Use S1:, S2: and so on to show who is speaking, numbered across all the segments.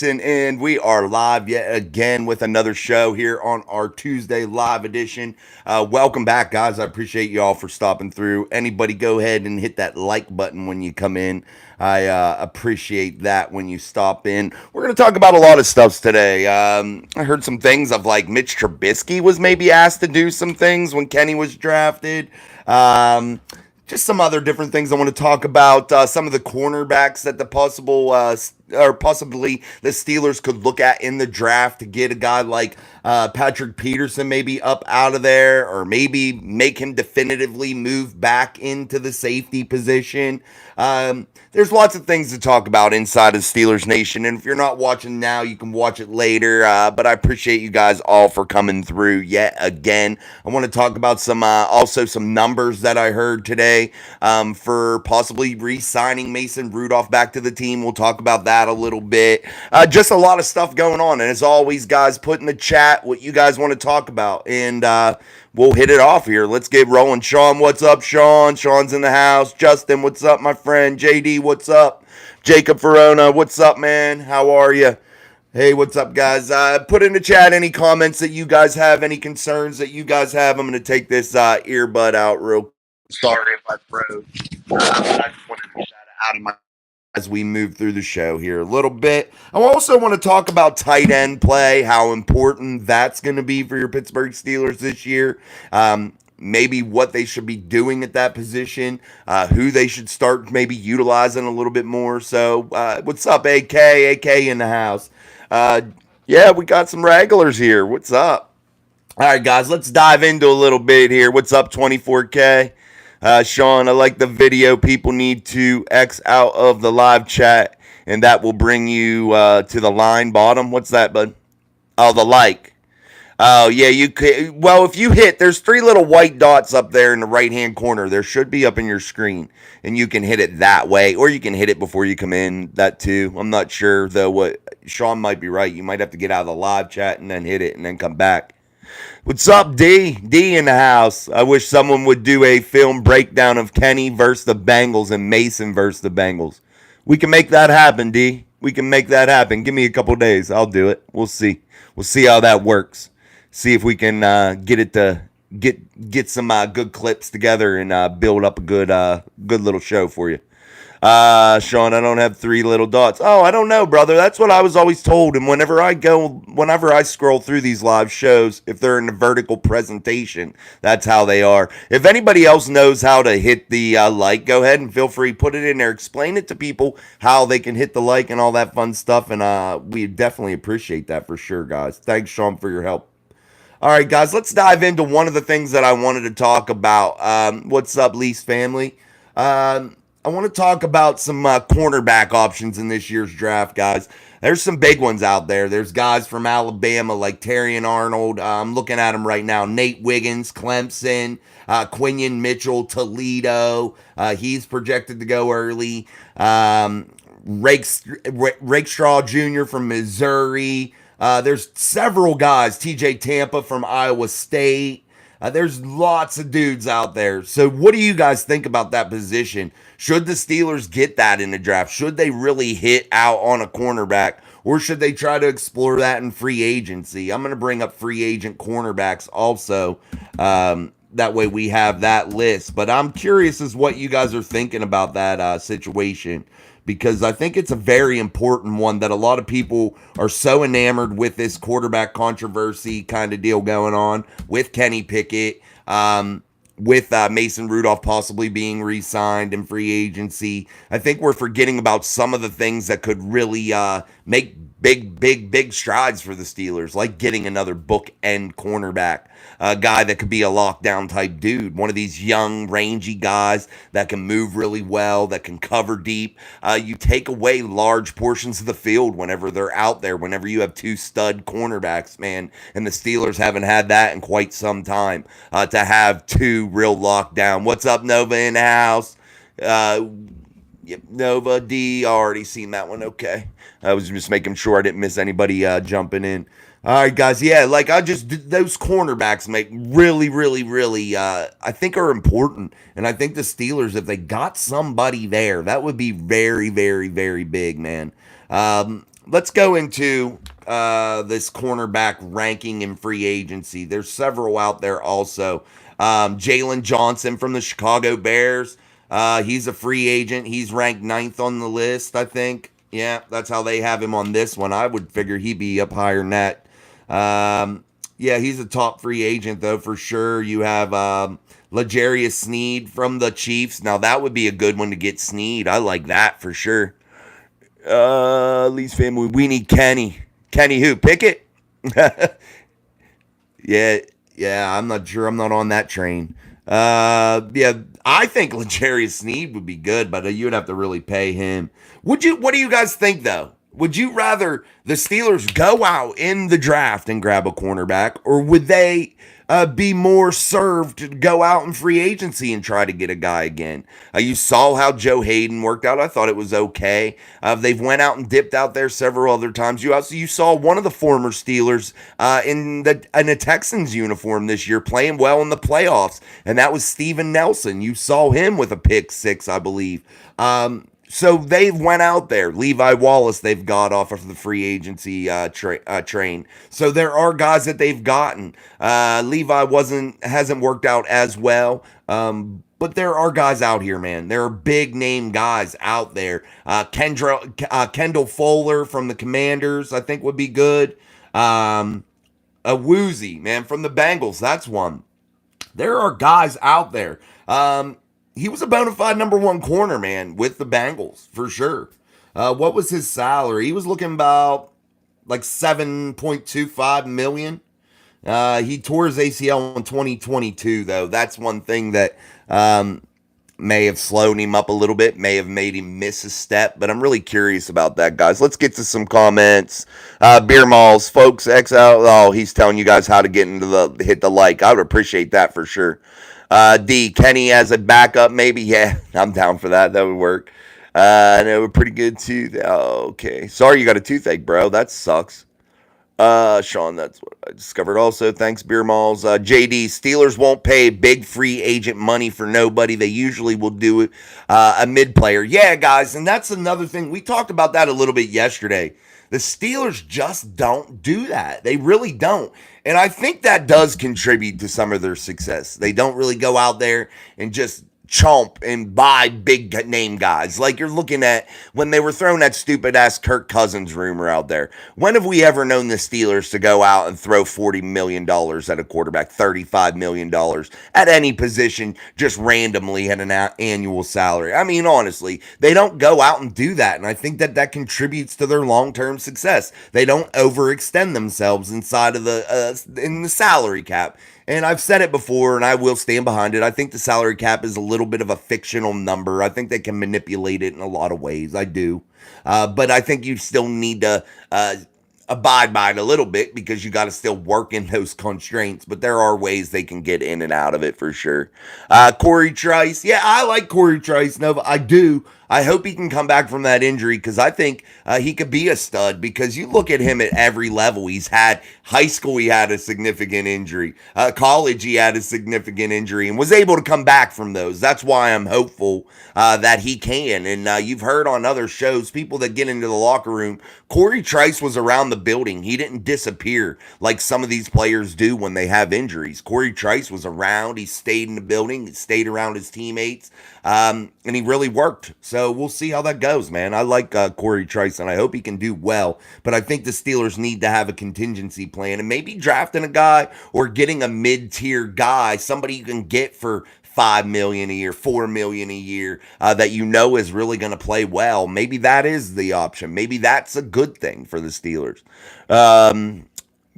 S1: And we are live yet again with another show here on our Tuesday live edition. Welcome back, guys. I appreciate you all for stopping through. Anybody, go ahead and hit that like button when you come in. I appreciate that when you stop in. We're going to talk about a lot of stuff today. I heard some things of like Mitch Trubisky was maybe asked to do some things when Kenny was drafted. Just some other different things I want to talk about. Some of the cornerbacks that the possible or possibly the Steelers could look at in the draft to get a guy like Patrick Peterson maybe up out of there, or maybe make him definitively move back into the safety position. There's lots of things to talk about inside of Steelers Nation, and if you're not watching now, you can watch it later. But I appreciate you guys all for coming through yet again. I want to talk about some also some numbers that I heard today for possibly re-signing Mason Rudolph back to the team. We'll talk about that a little bit. Just a lot of stuff going on, and as always, guys, put in the chat what you guys want to talk about, and we'll hit it off here. Let's get rolling. Sean, what's up, Sean? Sean's in the house. Justin, what's up, my friend? JD, what's up? Jacob Verona, what's up, man? How are you? Hey, what's up, guys? Put in the chat any comments that you guys have, any concerns that you guys have. I'm going to take this earbud out real quick. Sorry if I froze. But I just wanted to shout it out of my as we move through the show here a little bit. I also want to talk about tight end play, how important that's going to be for your Pittsburgh Steelers this year. Maybe what they should be doing at that position, who they should start maybe utilizing a little bit more. So, what's up, AK? AK in the house. Yeah, we got some regulars here. What's up? All right, guys, let's dive into a little bit here. What's up, 24K? Sean, I like the video. People need to X out of the live chat, and that will bring you to the line bottom. What's that, bud? Oh, the like. Oh, yeah, you could. Well, if you hit, there's three little white dots up there in the right-hand corner. There should be up in your screen, and you can hit it that way, or you can hit it before you come in, that too. I'm not sure, though, what Sean might be right. You might have to get out of the live chat and then hit it and then come back. What's up, D? D in the house. I wish someone would do a film breakdown of Kenny versus the Bengals and Mason versus the Bengals. We can make that happen, D. We can make that happen. Give me a couple days. I'll do it. We'll see. We'll see how that works. See if we can get it to get some good clips together and build up a good little show for you. Sean, I don't have three little dots. Oh, I don't know, brother. That's what I was always told. And whenever I scroll through these live shows, if they're in the vertical presentation, that's how they are. If anybody else knows how to hit the like, go ahead and feel free, put it in there. Explain it to people how they can hit the like and all that fun stuff. And we definitely appreciate that for sure, guys. Thanks, Sean, for your help. All right, guys, let's dive into one of the things that I wanted to talk about. What's up, Lee's family? I want to talk about some cornerback options in this year's draft, guys. There's some big ones out there. There's guys from Alabama like Terrion Arnold. I'm looking at him right now. Nate Wiggins, Clemson, Quinion Mitchell, Toledo. He's projected to go early. Rakestraw Jr. from Missouri. There's several guys. TJ Tampa from Iowa State. There's lots of dudes out there. So what do you guys think about that position? Should the Steelers get that in the draft? Should they really hit out on a cornerback? Or should they try to explore that in free agency? I'm going to bring up free agent cornerbacks also. That way we have that list. But I'm curious as what you guys are thinking about that situation, because I think it's a very important one that a lot of people are so enamored with this quarterback controversy kind of deal going on with Kenny Pickett, with Mason Rudolph possibly being re-signed in free agency. I think we're forgetting about some of the things that could really make big strides for the Steelers, like getting another bookend cornerback, a guy that could be a lockdown type dude, one of these young, rangy guys that can move really well, that can cover deep. You take away large portions of the field whenever they're out there, whenever you have two stud cornerbacks, man, and the Steelers haven't had that in quite some time, to have two real lockdown. What's up, Nova in the house? Yep, Nova D. Already seen that one. Okay. I was just making sure I didn't miss anybody jumping in. All right, guys. Yeah, like those cornerbacks make really, I think are important. And I think the Steelers, if they got somebody there, that would be very, very big, man. let's go into this cornerback ranking in free agency. There's several out there also. Jalen Johnson from the Chicago Bears. He's a free agent. He's ranked ninth on the list, I think. Yeah, that's how they have him on this one. I would figure he'd be up higher than that. Yeah, he's a top free agent, though, for sure. You have L'Jarius Sneed from the Chiefs. Now, that would be a good one to get Sneed. I like that for sure. Lee's family. We need Kenny. Kenny who? Pickett? Yeah, yeah. I'm not sure. I'm not on that train. Yeah. I think L'Jarius Sneed would be good, but you'd have to really pay him. Would you? What do you guys think though? Would you rather the Steelers go out in the draft and grab a cornerback, or would they be more served to go out in free agency and try to get a guy again? You saw how Joe Hayden worked out. I thought it was okay. They've went out and dipped out there several other times. You saw one of the former Steelers in a Texans uniform this year playing well in the playoffs, and that was Steven Nelson. You saw him with a pick six, I believe. So they've went out there. Levi Wallace they've got off of the free agency train. So there are guys that they've gotten. Levi hasn't worked out as well. But there are guys out here, man. There are big name guys out there. Kendall Fuller from the Commanders, I think would be good. A Woozy, man, from the Bengals. That's one. There are guys out there. He was a bona fide number one corner, man, with the Bengals, for sure. What was his salary? He was looking about like $7.25 million. He tore his ACL in 2022, though. That's one thing that may have slowed him up a little bit, may have made him miss a step, but I'm really curious about that, guys. Let's get to some comments. Beer Malls, folks, XL. Oh, he's telling you guys how to get hit the like. I would appreciate that for sure. D, Kenny as a backup, maybe. Yeah, I'm down for that. That would work. And it would pretty good too. Oh, okay. Sorry you got a toothache, bro. That sucks. Sean, that's what I discovered also. Thanks, Beer Malls. JD, Steelers won't pay big free agent money for nobody. They usually will do it a mid player. Yeah, guys, and that's another thing. We talked about that a little bit yesterday. The Steelers just don't do that. They really don't. And I think that does contribute to some of their success. They don't really go out there and just chomp and buy big name guys. Like you're looking at when they were throwing that stupid ass Kirk Cousins rumor out there. When have we ever known the Steelers to go out and throw $40 million at a quarterback, $35 million at any position just randomly at an annual salary? I mean, honestly, they don't go out and do that. And I think that contributes to their long-term success. They don't overextend themselves inside of in the salary cap. And I've said it before, and I will stand behind it. I think the salary cap is a little bit of a fictional number. I think they can manipulate it in a lot of ways. I do. But I think you still need to abide by it a little bit because you got to still work in those constraints. But there are ways they can get in and out of it for sure. Corey Trice. Yeah, I like Corey Trice. No, I do. I hope he can come back from that injury because I think he could be a stud because you look at him at every level. He's had high school, he had a significant injury. College, he had a significant injury and was able to come back from those. That's why I'm hopeful that he can. And you've heard on other shows, people that get into the locker room, Corey Trice was around the building. He didn't disappear like some of these players do when they have injuries. Corey Trice was around. He stayed in the building. He stayed around his teammates. And he really worked. So we'll see how that goes, man. I like Corey Trice, and I hope he can do well. But I think the Steelers need to have a contingency plan and maybe drafting a guy or getting a mid-tier guy, somebody you can get for $5 million a year, $4 million a year, that you know is really going to play well. Maybe that is the option. Maybe that's a good thing for the Steelers.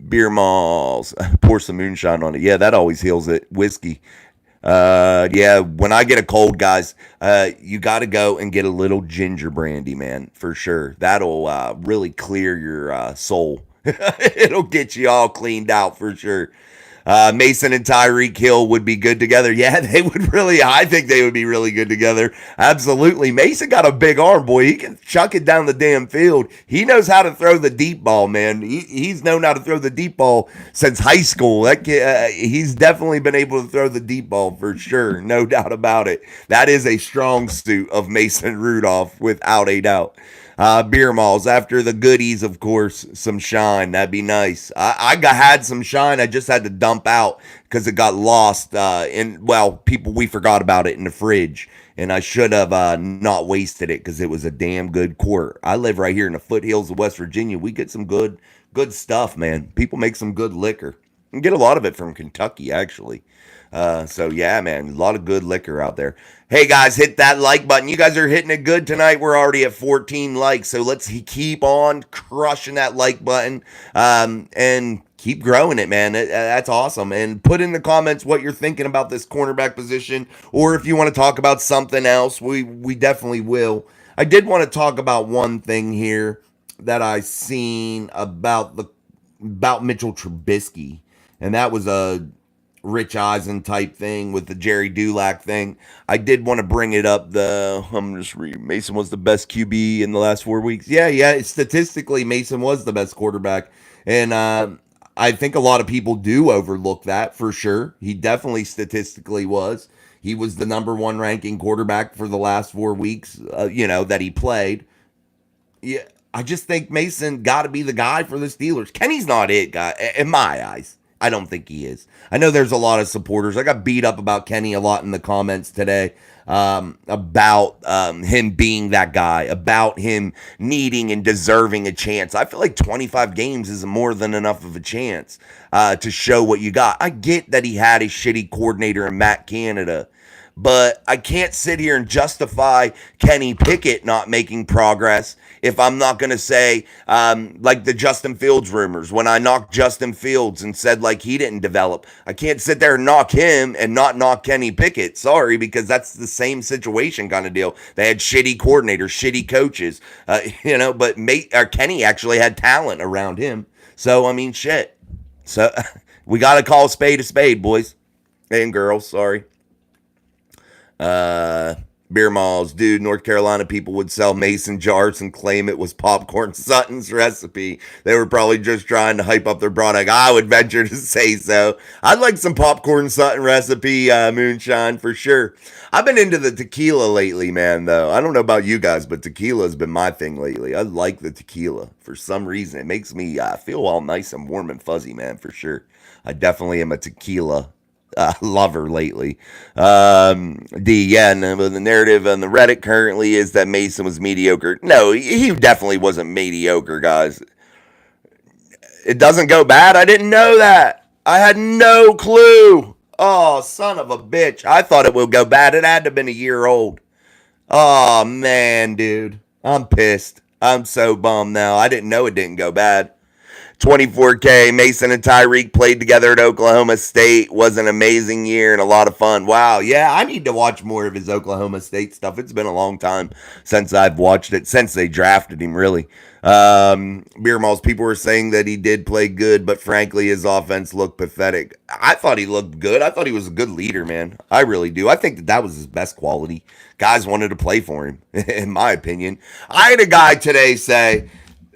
S1: Beer Malls, pour some moonshine on it. Yeah, that always heals it. Whiskey. Yeah, when I get a cold, guys, you got to go and get a little ginger brandy, man, for sure. That'll really clear your soul. It'll get you all cleaned out for sure. Mason and Tyreek Hill would be good together. Yeah, they would really. I think they would be really good together. Absolutely. Mason got a big arm, boy. He can chuck it down the damn field. He knows how to throw the deep ball, man. He's known how to throw the deep ball since high school. That kid, he's definitely been able to throw the deep ball for sure. No doubt about it. That is a strong suit of Mason Rudolph, without a doubt. Beer malls after the goodies, of course. Some shine, that'd be nice. Had some shine. I just had to dump out because it got lost. People we forgot about it in the fridge, and I should have not wasted it because it was a damn good quart. I live right here in the foothills of West Virginia. We get some good stuff, man. People make some good liquor. And get a lot of it from Kentucky, actually. So yeah, man, a lot of good liquor out there. Hey guys, hit that like button. You guys are hitting it good tonight. We're already at 14 likes, so let's keep on crushing that like button, and keep growing it, man. That's awesome. And put in the comments what you're thinking about this cornerback position, or if you want to talk about something else, we definitely will. I did want to talk about one thing here that I seen about Mitchell Trubisky, and that was a Rich Eisen type thing with the Jerry Dulac thing. I did want to bring it up. I'm just reading. Mason was the best QB in the last 4 weeks. Yeah. Statistically, Mason was the best quarterback, and I think a lot of people do overlook that for sure. He definitely statistically was. He was the number one ranking quarterback for the last 4 weeks. That he played. Yeah, I just think Mason got to be the guy for the Steelers. Kenny's not it, guy, in my eyes. I don't think he is. I know there's a lot of supporters. I got beat up about Kenny a lot in the comments today, about him being that guy, about him needing and deserving a chance. I feel like 25 games is more than enough of a chance to show what you got. I get that he had a shitty coordinator in Matt Canada, but I can't sit here and justify Kenny Pickett not making progress if I'm not going to say, like the Justin Fields rumors, when I knocked Justin Fields and said like he didn't develop. I can't sit there and knock him and not knock Kenny Pickett. Sorry, because that's the same situation kind of deal. They had shitty coordinators, shitty coaches, but Kenny actually had talent around him. So, I mean, shit. So we got to call a spade, boys and girls. Sorry. Beer malls, dude. North Carolina people would sell mason jars and claim it was Popcorn Sutton's recipe. They were probably just trying to hype up their product. I would venture to say so. I'd like some Popcorn Sutton recipe moonshine for sure. I've been into the tequila lately, man, though. I don't know about you guys, but tequila has been my thing lately. I like the tequila for some reason. It makes me feel all nice and warm and fuzzy, man, for sure. I definitely am a tequila lover lately. And the narrative on the Reddit currently is that Mason was mediocre. No, he definitely wasn't mediocre, guys. It doesn't go bad. I didn't know that. I had no clue. Oh, son of a bitch. I thought it would go bad. It had to have been a year old. Oh, man, dude. I'm pissed. I'm so bummed now. I didn't know it didn't go bad. 24K, Mason and Tyreek played together at Oklahoma State. Was an amazing year and a lot of fun. Wow, yeah, I need to watch more of his Oklahoma State stuff. It's been a long time since I've watched it, since they drafted him, really. Beer Malls, people were saying that he did play good, but frankly, his offense looked pathetic. I thought he looked good. I thought he was a good leader, man. I really do. I think that was his best quality. Guys wanted to play for him, in my opinion. I had a guy today say,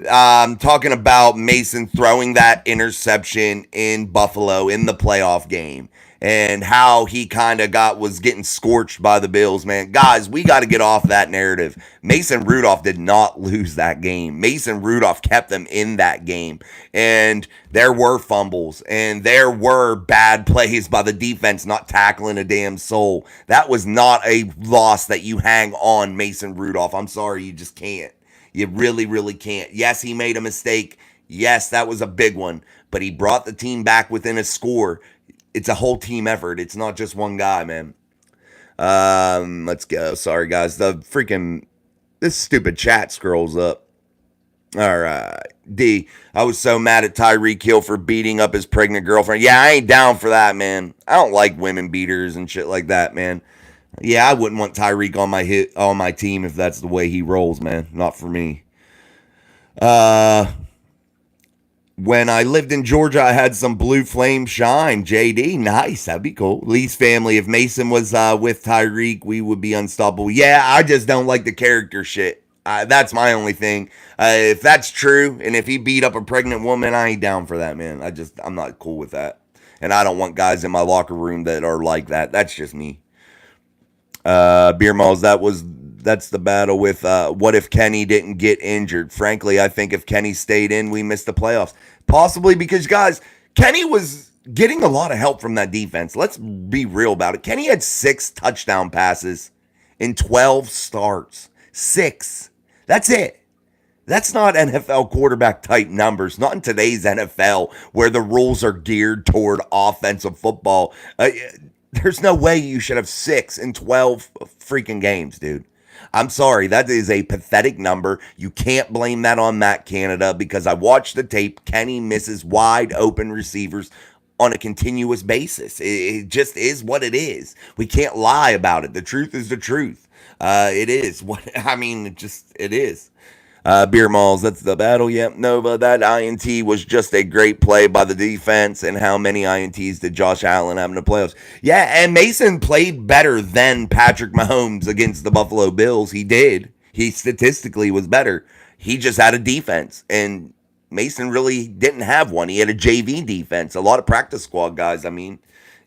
S1: talking about Mason throwing that interception in Buffalo in the playoff game and how he kind of was getting scorched by the Bills, man. Guys, we got to get off that narrative. Mason Rudolph did not lose that game. Mason Rudolph kept them in that game. And there were fumbles and there were bad plays by the defense not tackling a damn soul. That was not a loss that you hang on Mason Rudolph. I'm sorry, you just can't. You really, really can't. Yes, he made a mistake. Yes, that was a big one. But he brought the team back within a score. It's a whole team effort. It's not just one guy, man. Let's go. Sorry, guys. This stupid chat scrolls up. All right. D, I was so mad at Tyreek Hill for beating up his pregnant girlfriend. Yeah, I ain't down for that, man. I don't like women beaters and shit like that, man. Yeah, I wouldn't want Tyreek on my team if that's the way he rolls, man. Not for me. When I lived in Georgia, I had some blue flame shine. JD, nice. That'd be cool. Lee's family. If Mason was with Tyreek, we would be unstoppable. Yeah, I just don't like the character shit. That's my only thing. If that's true, and if he beat up a pregnant woman, I ain't down for that, man. I'm not cool with that. And I don't want guys in my locker room that are like that. That's just me. Beer Malls, that was That's the battle with what if Kenny didn't get injured. Frankly, I think if Kenny stayed in, we missed the playoffs. Possibly because, guys, Kenny was getting a lot of help from that defense. Let's be real about it. Kenny had 6 touchdown passes in 12 starts. 6. That's it. That's not NFL quarterback type numbers, not in today's NFL where the rules are geared toward offensive football. There's no way you should have 6 in 12 freaking games, dude. I'm sorry, that is a pathetic number. You can't blame that on Matt Canada because I watched the tape. Kenny misses wide open receivers on a continuous basis. It just is what it is. We can't lie about it. The truth is the truth. It is what I mean. It is. Beer Malls, that's the battle. Yep, Nova. That INT was just a great play by the defense. And how many INTs did Josh Allen have in the playoffs? Yeah, and Mason played better than Patrick Mahomes against the Buffalo Bills. He did. He statistically was better. He just had a defense. And Mason really didn't have one. He had a JV defense. A lot of practice squad guys. I mean,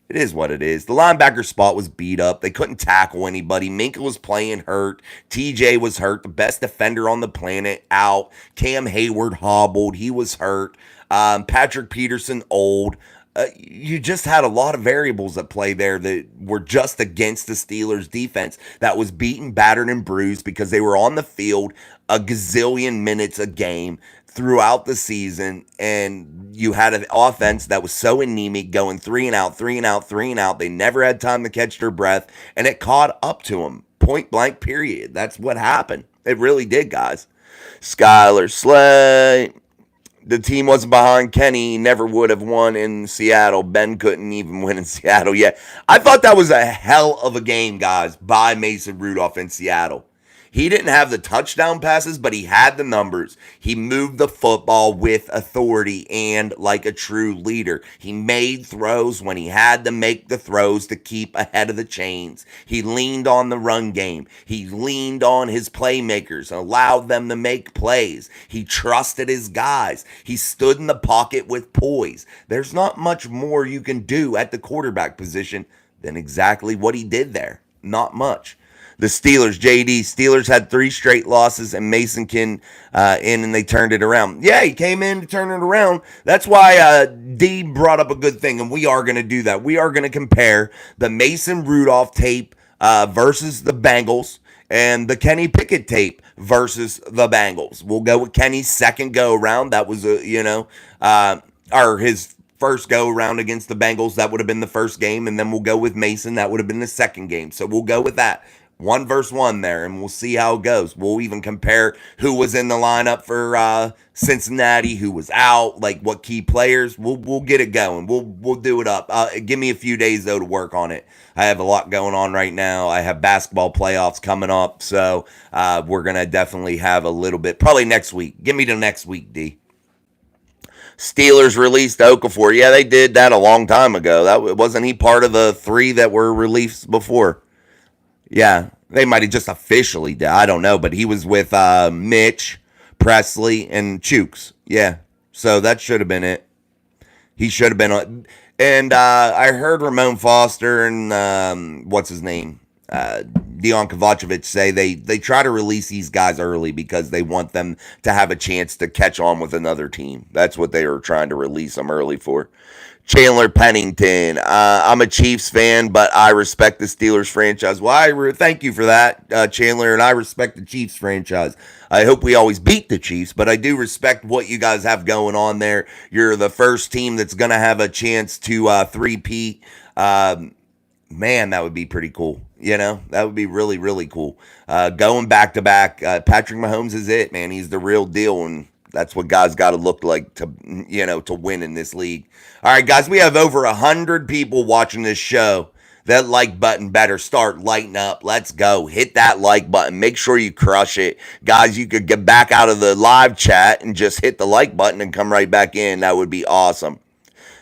S1: it is what it is. The linebacker spot was beat up. They couldn't tackle anybody. Minka was playing hurt. TJ was hurt. The best defender on the planet out. Cam Hayward hobbled. He was hurt. Patrick Peterson old. You just had a lot of variables at play there that were just against the Steelers defense that was beaten, battered, and bruised because they were on the field a gazillion minutes a game throughout the season, and you had an offense that was so anemic, going 3 and out, 3 and out, 3 and out. They never had time to catch their breath, and it caught up to them. Point blank, period. That's what happened. It really did, guys. Skylar Slay. The team wasn't behind Kenny. He never would have won in Seattle. Ben couldn't even win in Seattle yet. I thought that was a hell of a game, guys, by Mason Rudolph in Seattle. He didn't have the touchdown passes, but he had the numbers. He moved the football with authority and like a true leader. He made throws when he had to make the throws to keep ahead of the chains. He leaned on the run game. He leaned on his playmakers, allowed them to make plays. He trusted his guys. He stood in the pocket with poise. There's not much more you can do at the quarterback position than exactly what he did there. Not much. The Steelers, Steelers had 3 straight losses, and Mason came in and they turned it around. Yeah, he came in to turn it around. That's why D brought up a good thing, and we are going to do that. We are going to compare the Mason Rudolph tape versus the Bengals and the Kenny Pickett tape versus the Bengals. We'll go with Kenny's second go-around. That was, or his first go-around against the Bengals. That would have been the first game, and then we'll go with Mason. That would have been the second game. So we'll go with that. 1-1 there, and we'll see how it goes. We'll even compare who was in the lineup for Cincinnati, who was out, like what key players. We'll get it going. We'll do it up. Give me a few days though to work on it. I have a lot going on right now. I have basketball playoffs coming up, so we're gonna definitely have a little bit. Probably next week. Give me the next week, D. Steelers released Okafor. Yeah, they did that a long time ago. That wasn't he part of the 3 that were released before. Yeah, they might have just officially did. I don't know, but he was with Mitch, Presley, and Chooks. Yeah, so that should have been it. He should have been on. And I heard Ramon Foster and what's his name, Dion Kovacevic say they try to release these guys early because they want them to have a chance to catch on with another team. That's what they were trying to release them early for. Chandler Pennington. I'm a Chiefs fan, but I respect the Steelers franchise. Well, thank you for that, Chandler, and I respect the Chiefs franchise. I hope we always beat the Chiefs, but I do respect what you guys have going on there. You're the first team that's going to have a chance to three-peat. Man, that would be pretty cool. That would be really, really cool. Going back-to-back, Patrick Mahomes is it, man. He's the real deal, and that's what guys got to look like to win in this league. All right, guys, we have over 100 people watching this show. That like button better start lighting up. Let's go. Hit that like button. Make sure you crush it. Guys, you could get back out of the live chat and just hit the like button and come right back in. That would be awesome.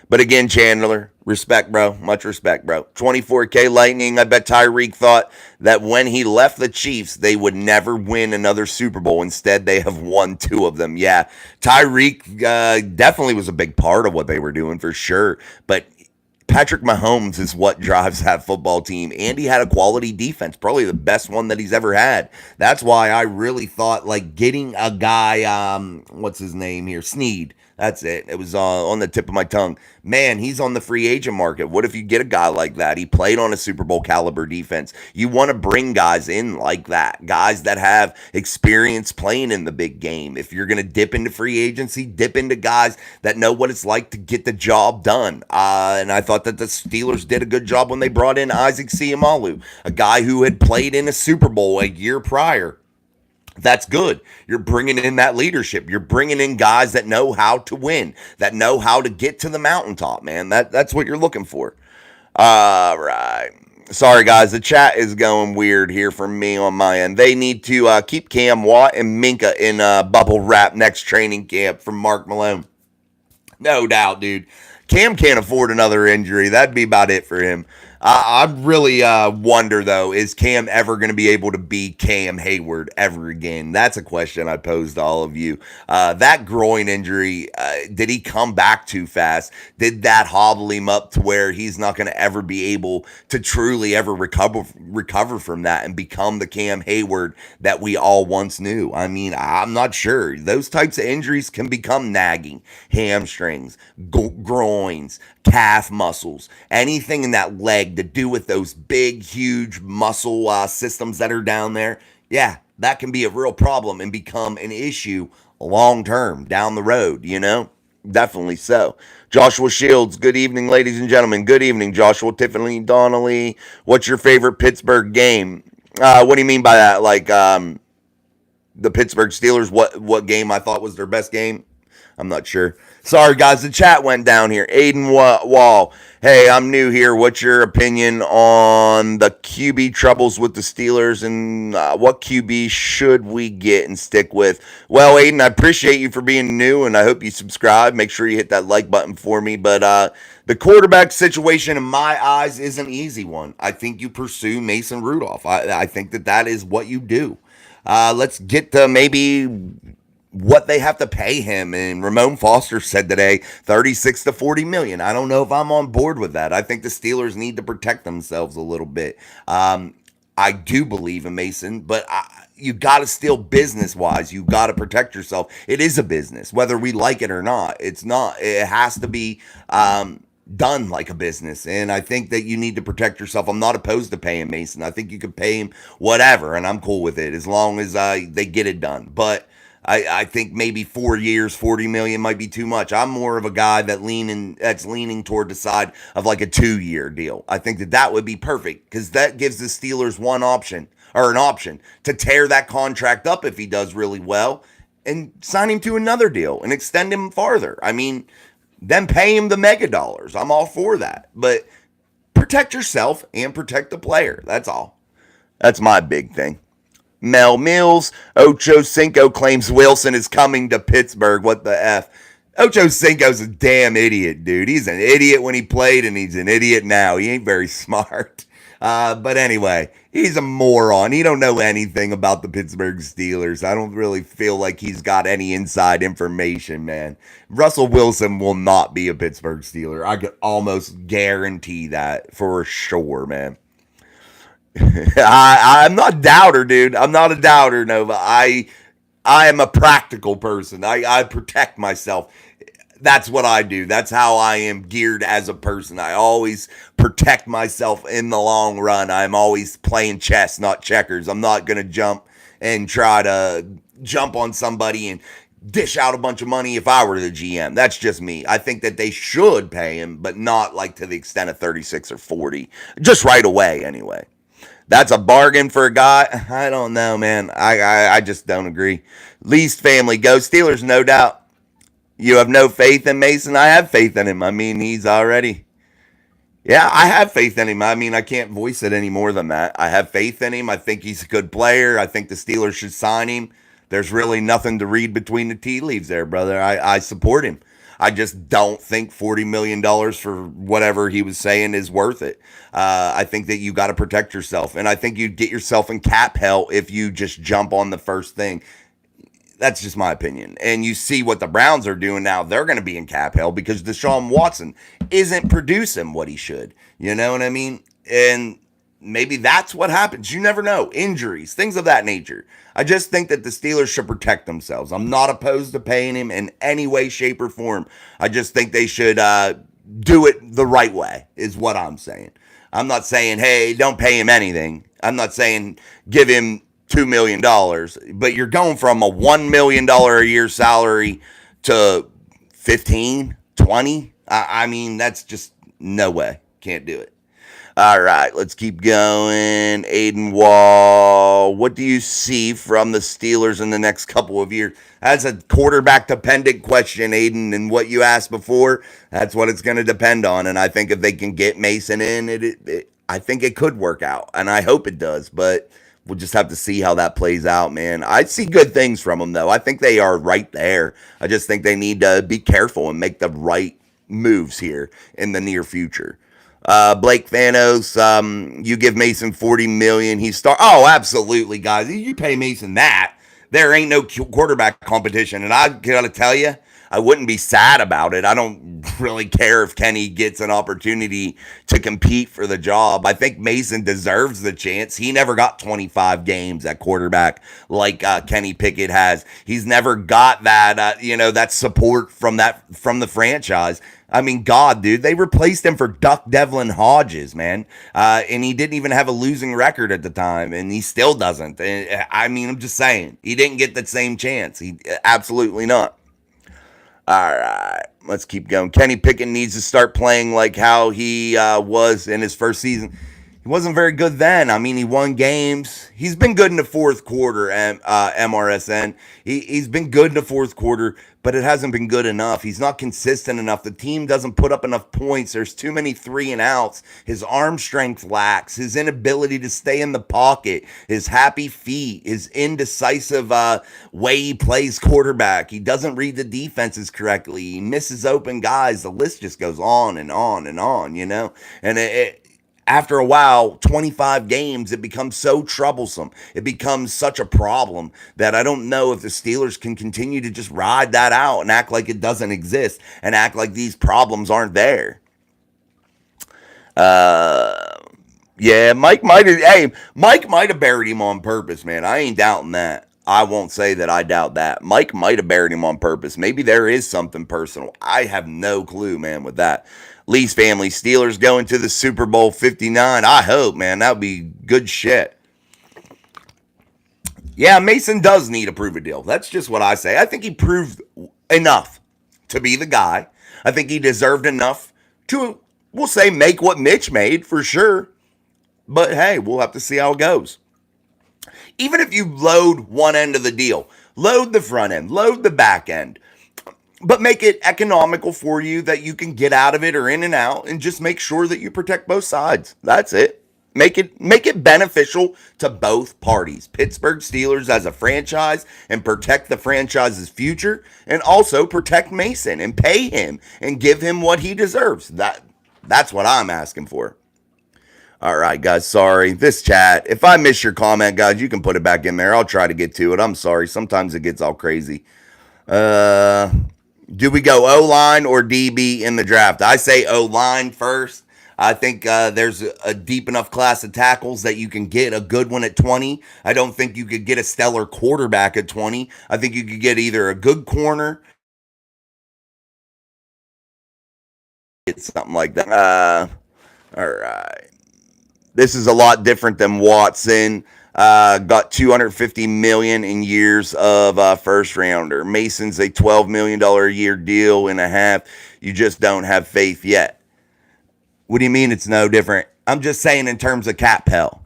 S1: But again, Chandler, respect, bro. Much respect, bro. 24K Lightning. I bet Tyreek thought that when he left the Chiefs, they would never win another Super Bowl. Instead, they have won 2 of them. Yeah, Tyreek definitely was a big part of what they were doing for sure. But Patrick Mahomes is what drives that football team. And he had a quality defense, probably the best one that he's ever had. That's why I really thought like getting a guy, what's his name here? Sneed. That's it. It was on the tip of my tongue. Man, he's on the free agent market. What if you get a guy like that? He played on a Super Bowl caliber defense. You want to bring guys in like that, guys that have experience playing in the big game. If you're going to dip into free agency, dip into guys that know what it's like to get the job done. And I thought that the Steelers did a good job when they brought in Isaac Seumalo, a guy who had played in a Super Bowl a year prior. That's good. You're bringing in that leadership. You're bringing in guys that know how to win, that know how to get to the mountaintop, man. That's what you're looking for. All right. Sorry, guys. The chat is going weird here for me on my end. They need to keep Cam Watt and Minka in bubble wrap next training camp from Mark Malone. No doubt, dude. Cam can't afford another injury. That'd be about it for him. I really wonder, though, is Cam ever going to be able to be Cam Hayward ever again? That's a question I pose to all of you. That groin injury, did he come back too fast? Did that hobble him up to where he's not going to ever be able to truly ever recover from that and become the Cam Hayward that we all once knew? I mean, I'm not sure. Those types of injuries can become nagging. Hamstrings, groins, calf muscles, anything in that leg to do with those big, huge muscle systems that are down there. Yeah, that can be a real problem and become an issue long term down the road, you know? Definitely so. Joshua Shields, good evening, ladies and gentlemen. Good evening, Joshua. Tiffany Donnelly, what's your favorite Pittsburgh game? What do you mean by that? Like the Pittsburgh Steelers, what game I thought was their best game? I'm not sure. Sorry, guys. The chat went down here. Aiden Wall. Hey, I'm new here. What's your opinion on the QB troubles with the Steelers and what QB should we get and stick with? Well, Aiden, I appreciate you for being new and I hope you subscribe. Make sure you hit that like button for me. But the quarterback situation in my eyes is an easy one. I think you pursue Mason Rudolph. I think that is what you do. Let's get to maybe what they have to pay him. And Ramon Foster said today, 36 to 40 million. I don't know if I'm on board with that. I think the Steelers need to protect themselves a little bit. I do believe in Mason, but you got to still business wise. You got to protect yourself. It is a business, whether we like it or not. It's not, it has to be, done like a business. And I think that you need to protect yourself. I'm not opposed to paying Mason. I think you could pay him whatever, and I'm cool with it as long as they get it done. But I think maybe 4 years, 40 million might be too much. I'm more of a guy that's leaning toward the side of like a 2-year deal. I think that would be perfect because that gives the Steelers an option to tear that contract up if he does really well and sign him to another deal and extend him farther. I mean, then pay him the mega dollars. I'm all for that. But protect yourself and protect the player. That's all. That's my big thing. Mel Mills, Ocho Cinco claims Wilson is coming to Pittsburgh. What the F? Ocho Cinco's a damn idiot, dude. He's an idiot when he played, and he's an idiot now. He ain't very smart. But anyway, he's a moron. He don't know anything about the Pittsburgh Steelers. I don't really feel like he's got any inside information, man. Russell Wilson will not be a Pittsburgh Steeler. I could almost guarantee that for sure, man. I'm not a doubter, dude. I'm not a doubter, Nova. I am a practical person. I protect myself. That's what I do. That's how I am geared as a person. I always protect myself in the long run. I'm always playing chess, not checkers. I'm not going to jump and try to jump on somebody and dish out a bunch of money if I were the GM. That's just me. I think that they should pay him, but not like to the extent of 36 or 40. Just right away, anyway. That's a bargain for a guy. I don't know, man. I just don't agree. Least family go Steelers, no doubt. You have no faith in Mason? I have faith in him. I mean, he's already. Yeah, I have faith in him. I mean, I can't voice it any more than that. I have faith in him. I think he's a good player. I think the Steelers should sign him. There's really nothing to read between the tea leaves there, brother. I support him. I just don't think $40 million for whatever he was saying is worth it. I think that you got to protect yourself. And I think you get yourself in cap hell if you just jump on the first thing. That's just my opinion. And you see what the Browns are doing now. They're going to be in cap hell because Deshaun Watson isn't producing what he should. You know what I mean? And maybe that's what happens. You never know. Injuries, things of that nature. I just think that the Steelers should protect themselves. I'm not opposed to paying him in any way, shape, or form. I just think they should do it the right way, is what I'm saying. I'm not saying, hey, don't pay him anything. I'm not saying give him $2 million, but you're going from a $1 million a year salary to 15, 20. I mean, that's just no way. Can't do it. All right, let's keep going. Aiden Wall, what do you see from the Steelers in the next couple of years? That's a quarterback dependent question, Aiden, and what you asked before, that's what it's going to depend on. And I think if they can get Mason in, I think it could work out, and I hope it does. But we'll just have to see how that plays out, man. I see good things from them, though. I think they are right there. I just think they need to be careful and make the right moves here in the near future. Blake Thanos, you give Mason $40 million. Oh, absolutely, guys. You pay Mason that, there ain't no quarterback competition. And I gotta tell you, I wouldn't be sad about it. I don't really care if Kenny gets an opportunity to compete for the job. I think Mason deserves the chance. He never got 25 games at quarterback like Kenny Pickett has. He's never got that, that support from the franchise. I mean, God, dude, they replaced him for Duck Devlin Hodges, man. And he didn't even have a losing record at the time, and he still doesn't. I mean, I'm just saying, he didn't get that same chance. He absolutely not. All right, let's keep going. Kenny Pickett needs to start playing like how he was in his first season. He wasn't very good then. I mean, he won games. He's been good in the fourth quarter, MRSN. He's been good in the fourth quarter, but it hasn't been good enough. He's not consistent enough. The team doesn't put up enough points. There's too many 3-and-outs. His arm strength lacks. His inability to stay in the pocket. His happy feet. His indecisive way he plays quarterback. He doesn't read the defenses correctly. He misses open guys. The list just goes on and on and on, And after a while, 25 games, it becomes so troublesome. It becomes such a problem that I don't know if the Steelers can continue to just ride that out and act like it doesn't exist and act like these problems aren't there. Yeah, Mike might have buried him on purpose, man. I ain't doubting that. I won't say that I doubt that. Mike might have buried him on purpose. Maybe there is something personal. I have no clue, man, with that. Lee's family, Steelers going to the Super Bowl 59. I hope, man. That would be good shit. Yeah, Mason does need a prove a deal. That's just what I say. I think he proved enough to be the guy. I think he deserved enough to, we'll say, make what Mitch made for sure. But hey, we'll have to see how it goes. Even if you load one end of the deal, load the front end, load the back end, but make it economical for you that you can get out of it or in and out, and just make sure that you protect both sides. That's it. Make it beneficial to both parties. Pittsburgh Steelers as a franchise, and protect the franchise's future, and also protect Mason and pay him and give him what he deserves. That's what I'm asking for. All right, guys, sorry. This chat, if I miss your comment, guys, you can put it back in there. I'll try to get to it. I'm sorry. Sometimes it gets all crazy. Do we go O-line or DB in the draft? I say O-line first. I think there's a deep enough class of tackles that you can get a good one at 20. I don't think you could get a stellar quarterback at 20. I think you could get either a good corner, it's something like that. All right. This is a lot different than Watson. Got $250 million in years of first rounder. Mason's a $12 million a year deal and a half. You just don't have faith yet. What do you mean it's no different? I'm just saying in terms of cap hell.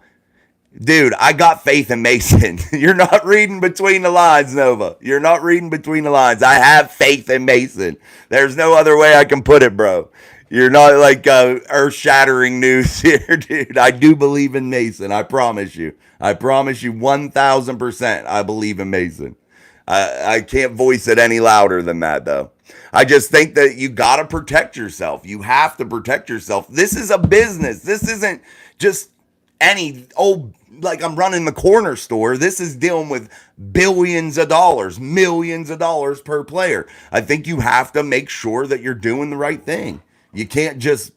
S1: Dude, I got faith in Mason. You're not reading between the lines, Nova. You're not reading between the lines. I have faith in Mason. There's no other way I can put it, bro. You're not like earth-shattering news here, dude. I do believe in Mason. I promise you. I promise you 1,000% I believe in Mason. I can't voice it any louder than that, though. I just think that you got to protect yourself. You have to protect yourself. This is a business. This isn't just any old, like I'm running the corner store. This is dealing with billions of dollars, millions of dollars per player. I think you have to make sure that you're doing the right thing. You can't just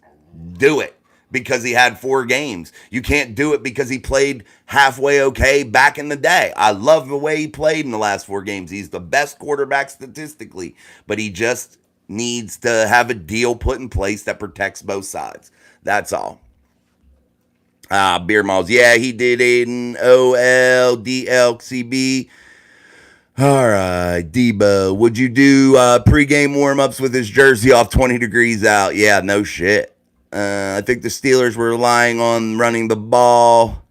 S1: do it because he had 4 games. You can't do it because he played halfway okay back in the day. I love the way he played in the last 4 games. He's the best quarterback statistically, but he just needs to have a deal put in place that protects both sides. That's all. Beer Miles. Yeah, he did Aiden. OLDLCB. All right, Debo. Would you do pregame warm-ups with his jersey off 20 degrees out? Yeah, no shit. I think the Steelers were relying on running the ball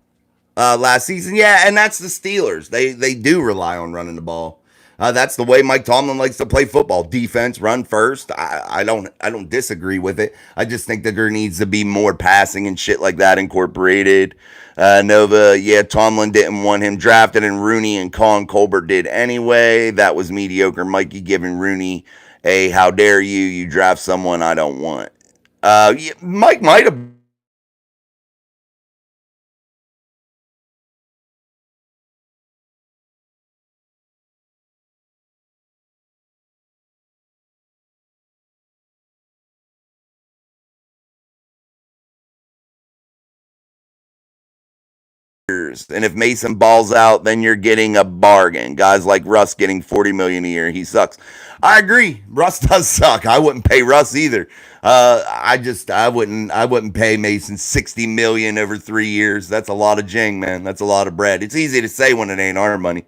S1: last season. Yeah, and that's the Steelers. They do rely on running the ball. That's the way Mike Tomlin likes to play football. Defense, run first. I don't disagree with it. I just think that there needs to be more passing and shit like that incorporated. Nova, yeah, Tomlin didn't want him drafted, and Rooney and Colin Colbert did anyway. That was mediocre. Mikey giving Rooney a how dare you draft someone I don't want. Yeah, Mike might have and if Mason balls out, then you're getting a bargain. Guys like Russ getting 40 million a year, he sucks. I agree. Russ does suck. I wouldn't pay Russ either. I wouldn't pay Mason 60 million over 3 years. That's a lot of jing, man. That's a lot of bread. It's easy to say when it ain't our money.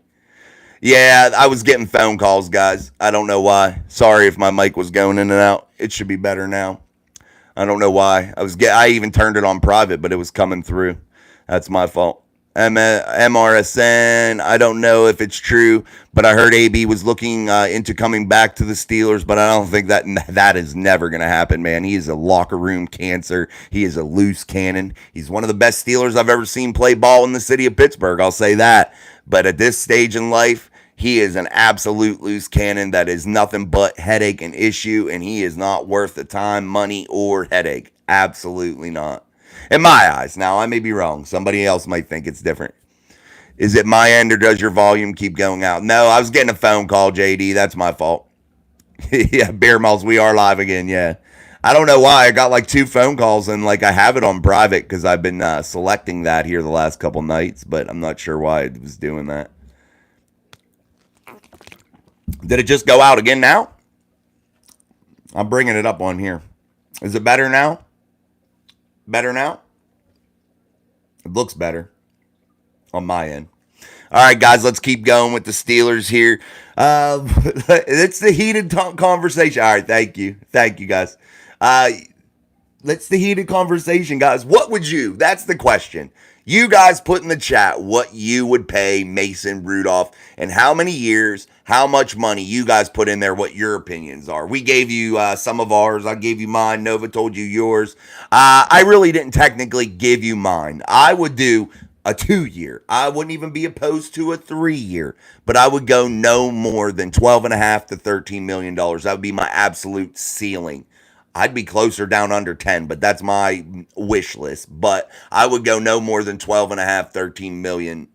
S1: Yeah, I was getting phone calls, guys. I don't know why. Sorry if my mic was going in and out. It should be better now. I don't know why. I even turned it on private, but it was coming through. That's my fault. MRSN. I don't know if it's true, but I heard AB was looking into coming back to the Steelers, but I don't think that is never going to happen, man. He is a locker room cancer. He is a loose cannon. He's one of the best Steelers I've ever seen play ball in the city of Pittsburgh. I'll say that. But at this stage in life, he is an absolute loose cannon that is nothing but headache and issue, and he is not worth the time, money, or headache. Absolutely not. In my eyes. Now, I may be wrong. Somebody else might think it's different. Is it my end or does your volume keep going out? No, I was getting a phone call, JD. That's my fault. Yeah, Bear Malls, we are live again. Yeah. I don't know why. I got like 2 phone calls and like I have it on private because I've been selecting that here the last couple nights, but I'm not sure why it was doing that. Did it just go out again now? I'm bringing it up on here. Is it better now? Better now? It looks better on my end. All right, guys, let's keep going with the Steelers here. It's the heated conversation. All right, thank you. Thank you, guys. Let's the heated conversation, guys. What would you? That's the question. You guys put in the chat what you would pay Mason Rudolph and how many years, how much money. You guys put in there what your opinions are. We gave you some of ours. I gave you mine. Nova told you yours. I really didn't technically give you mine. I would do a 2 year. I wouldn't even be opposed to a 3 year, but I would go no more than 12 and a half to $13 million. That would be my absolute ceiling. I'd be closer down under 10, but that's my wish list. But I would go no more than 12 and a half, 13 million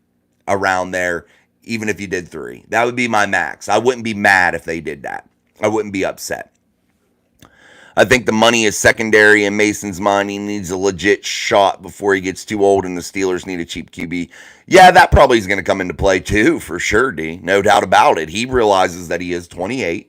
S1: around there, even if you did 3. That would be my max. I wouldn't be mad if they did that. I wouldn't be upset. I think the money is secondary in Mason's mind. He needs a legit shot before he gets too old, and the Steelers need a cheap QB. Yeah, that probably is going to come into play too, for sure, D. No doubt about it. He realizes that he is 28.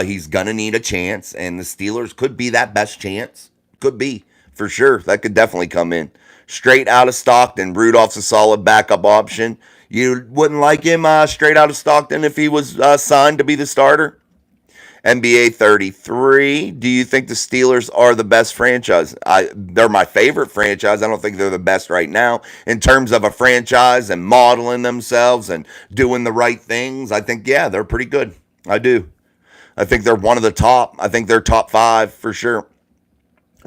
S1: He's going to need a chance, and the Steelers could be that best chance. Could be, for sure. That could definitely come in. Straight out of Stockton, Rudolph's a solid backup option. You wouldn't like him straight out of Stockton if he was signed to be the starter? NBA 33. Do you think the Steelers are the best franchise? They're my favorite franchise. I don't think they're the best right now. In terms of a franchise and modeling themselves and doing the right things, I think, yeah, they're pretty good. I do. I think they're one of the top. I think they're top 5 for sure.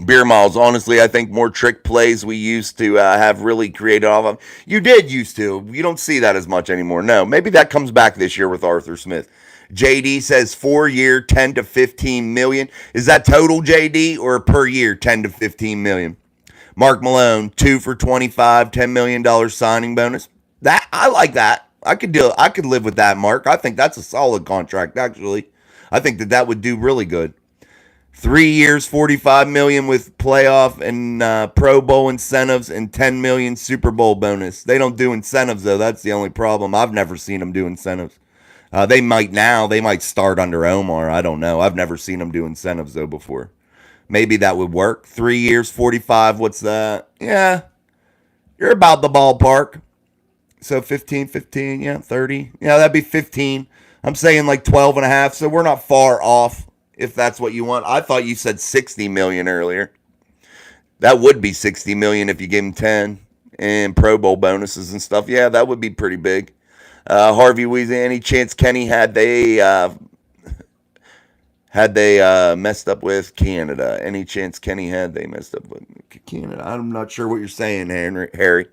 S1: Beer Miles, honestly, I think more trick plays we used to have really created off of. You did used to. You don't see that as much anymore. No, maybe that comes back this year with Arthur Smith. JD says 4 year, 10 to 15 million. Is that total, JD, or per year, 10 to 15 million? Mark Malone, 2 for 25, $10 million signing bonus. That I like that. I could live with that, Mark. I think that's a solid contract, actually. I think that would do really good. 3 years, 45 million with playoff and Pro Bowl incentives and 10 million Super Bowl bonus. They don't do incentives though. That's the only problem. I've never seen them do incentives. They might now. They might start under Omar. I don't know. I've never seen them do incentives though before. Maybe that would work. 3 years, 45. What's that? Yeah, you're about the ballpark. So 15, 15, yeah, 30. Yeah, that'd be 15. I'm saying like 12 and a half. So we're not far off if that's what you want. I thought you said 60 million earlier. That would be 60 million if you gave him 10 and Pro Bowl bonuses and stuff. Yeah, that would be pretty big. Harvey Weezy, any chance Kenny had they messed up with Canada? Any chance Kenny had they messed up with Canada? I'm not sure what you're saying, Harry.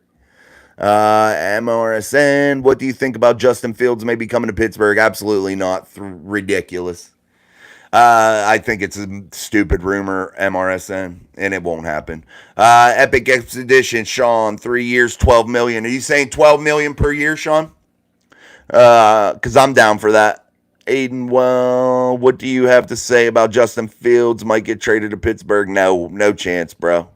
S1: MRSN, what do you think about Justin Fields maybe coming to Pittsburgh? Absolutely not. Ridiculous. I think it's a stupid rumor, MRSN, and it won't happen. Epic Expedition, Sean, 3 years, 12 million. Are you saying 12 million per year, Sean? Because I'm down for that. Aiden, well, what do you have to say about Justin Fields? Might get traded to Pittsburgh? No chance, bro.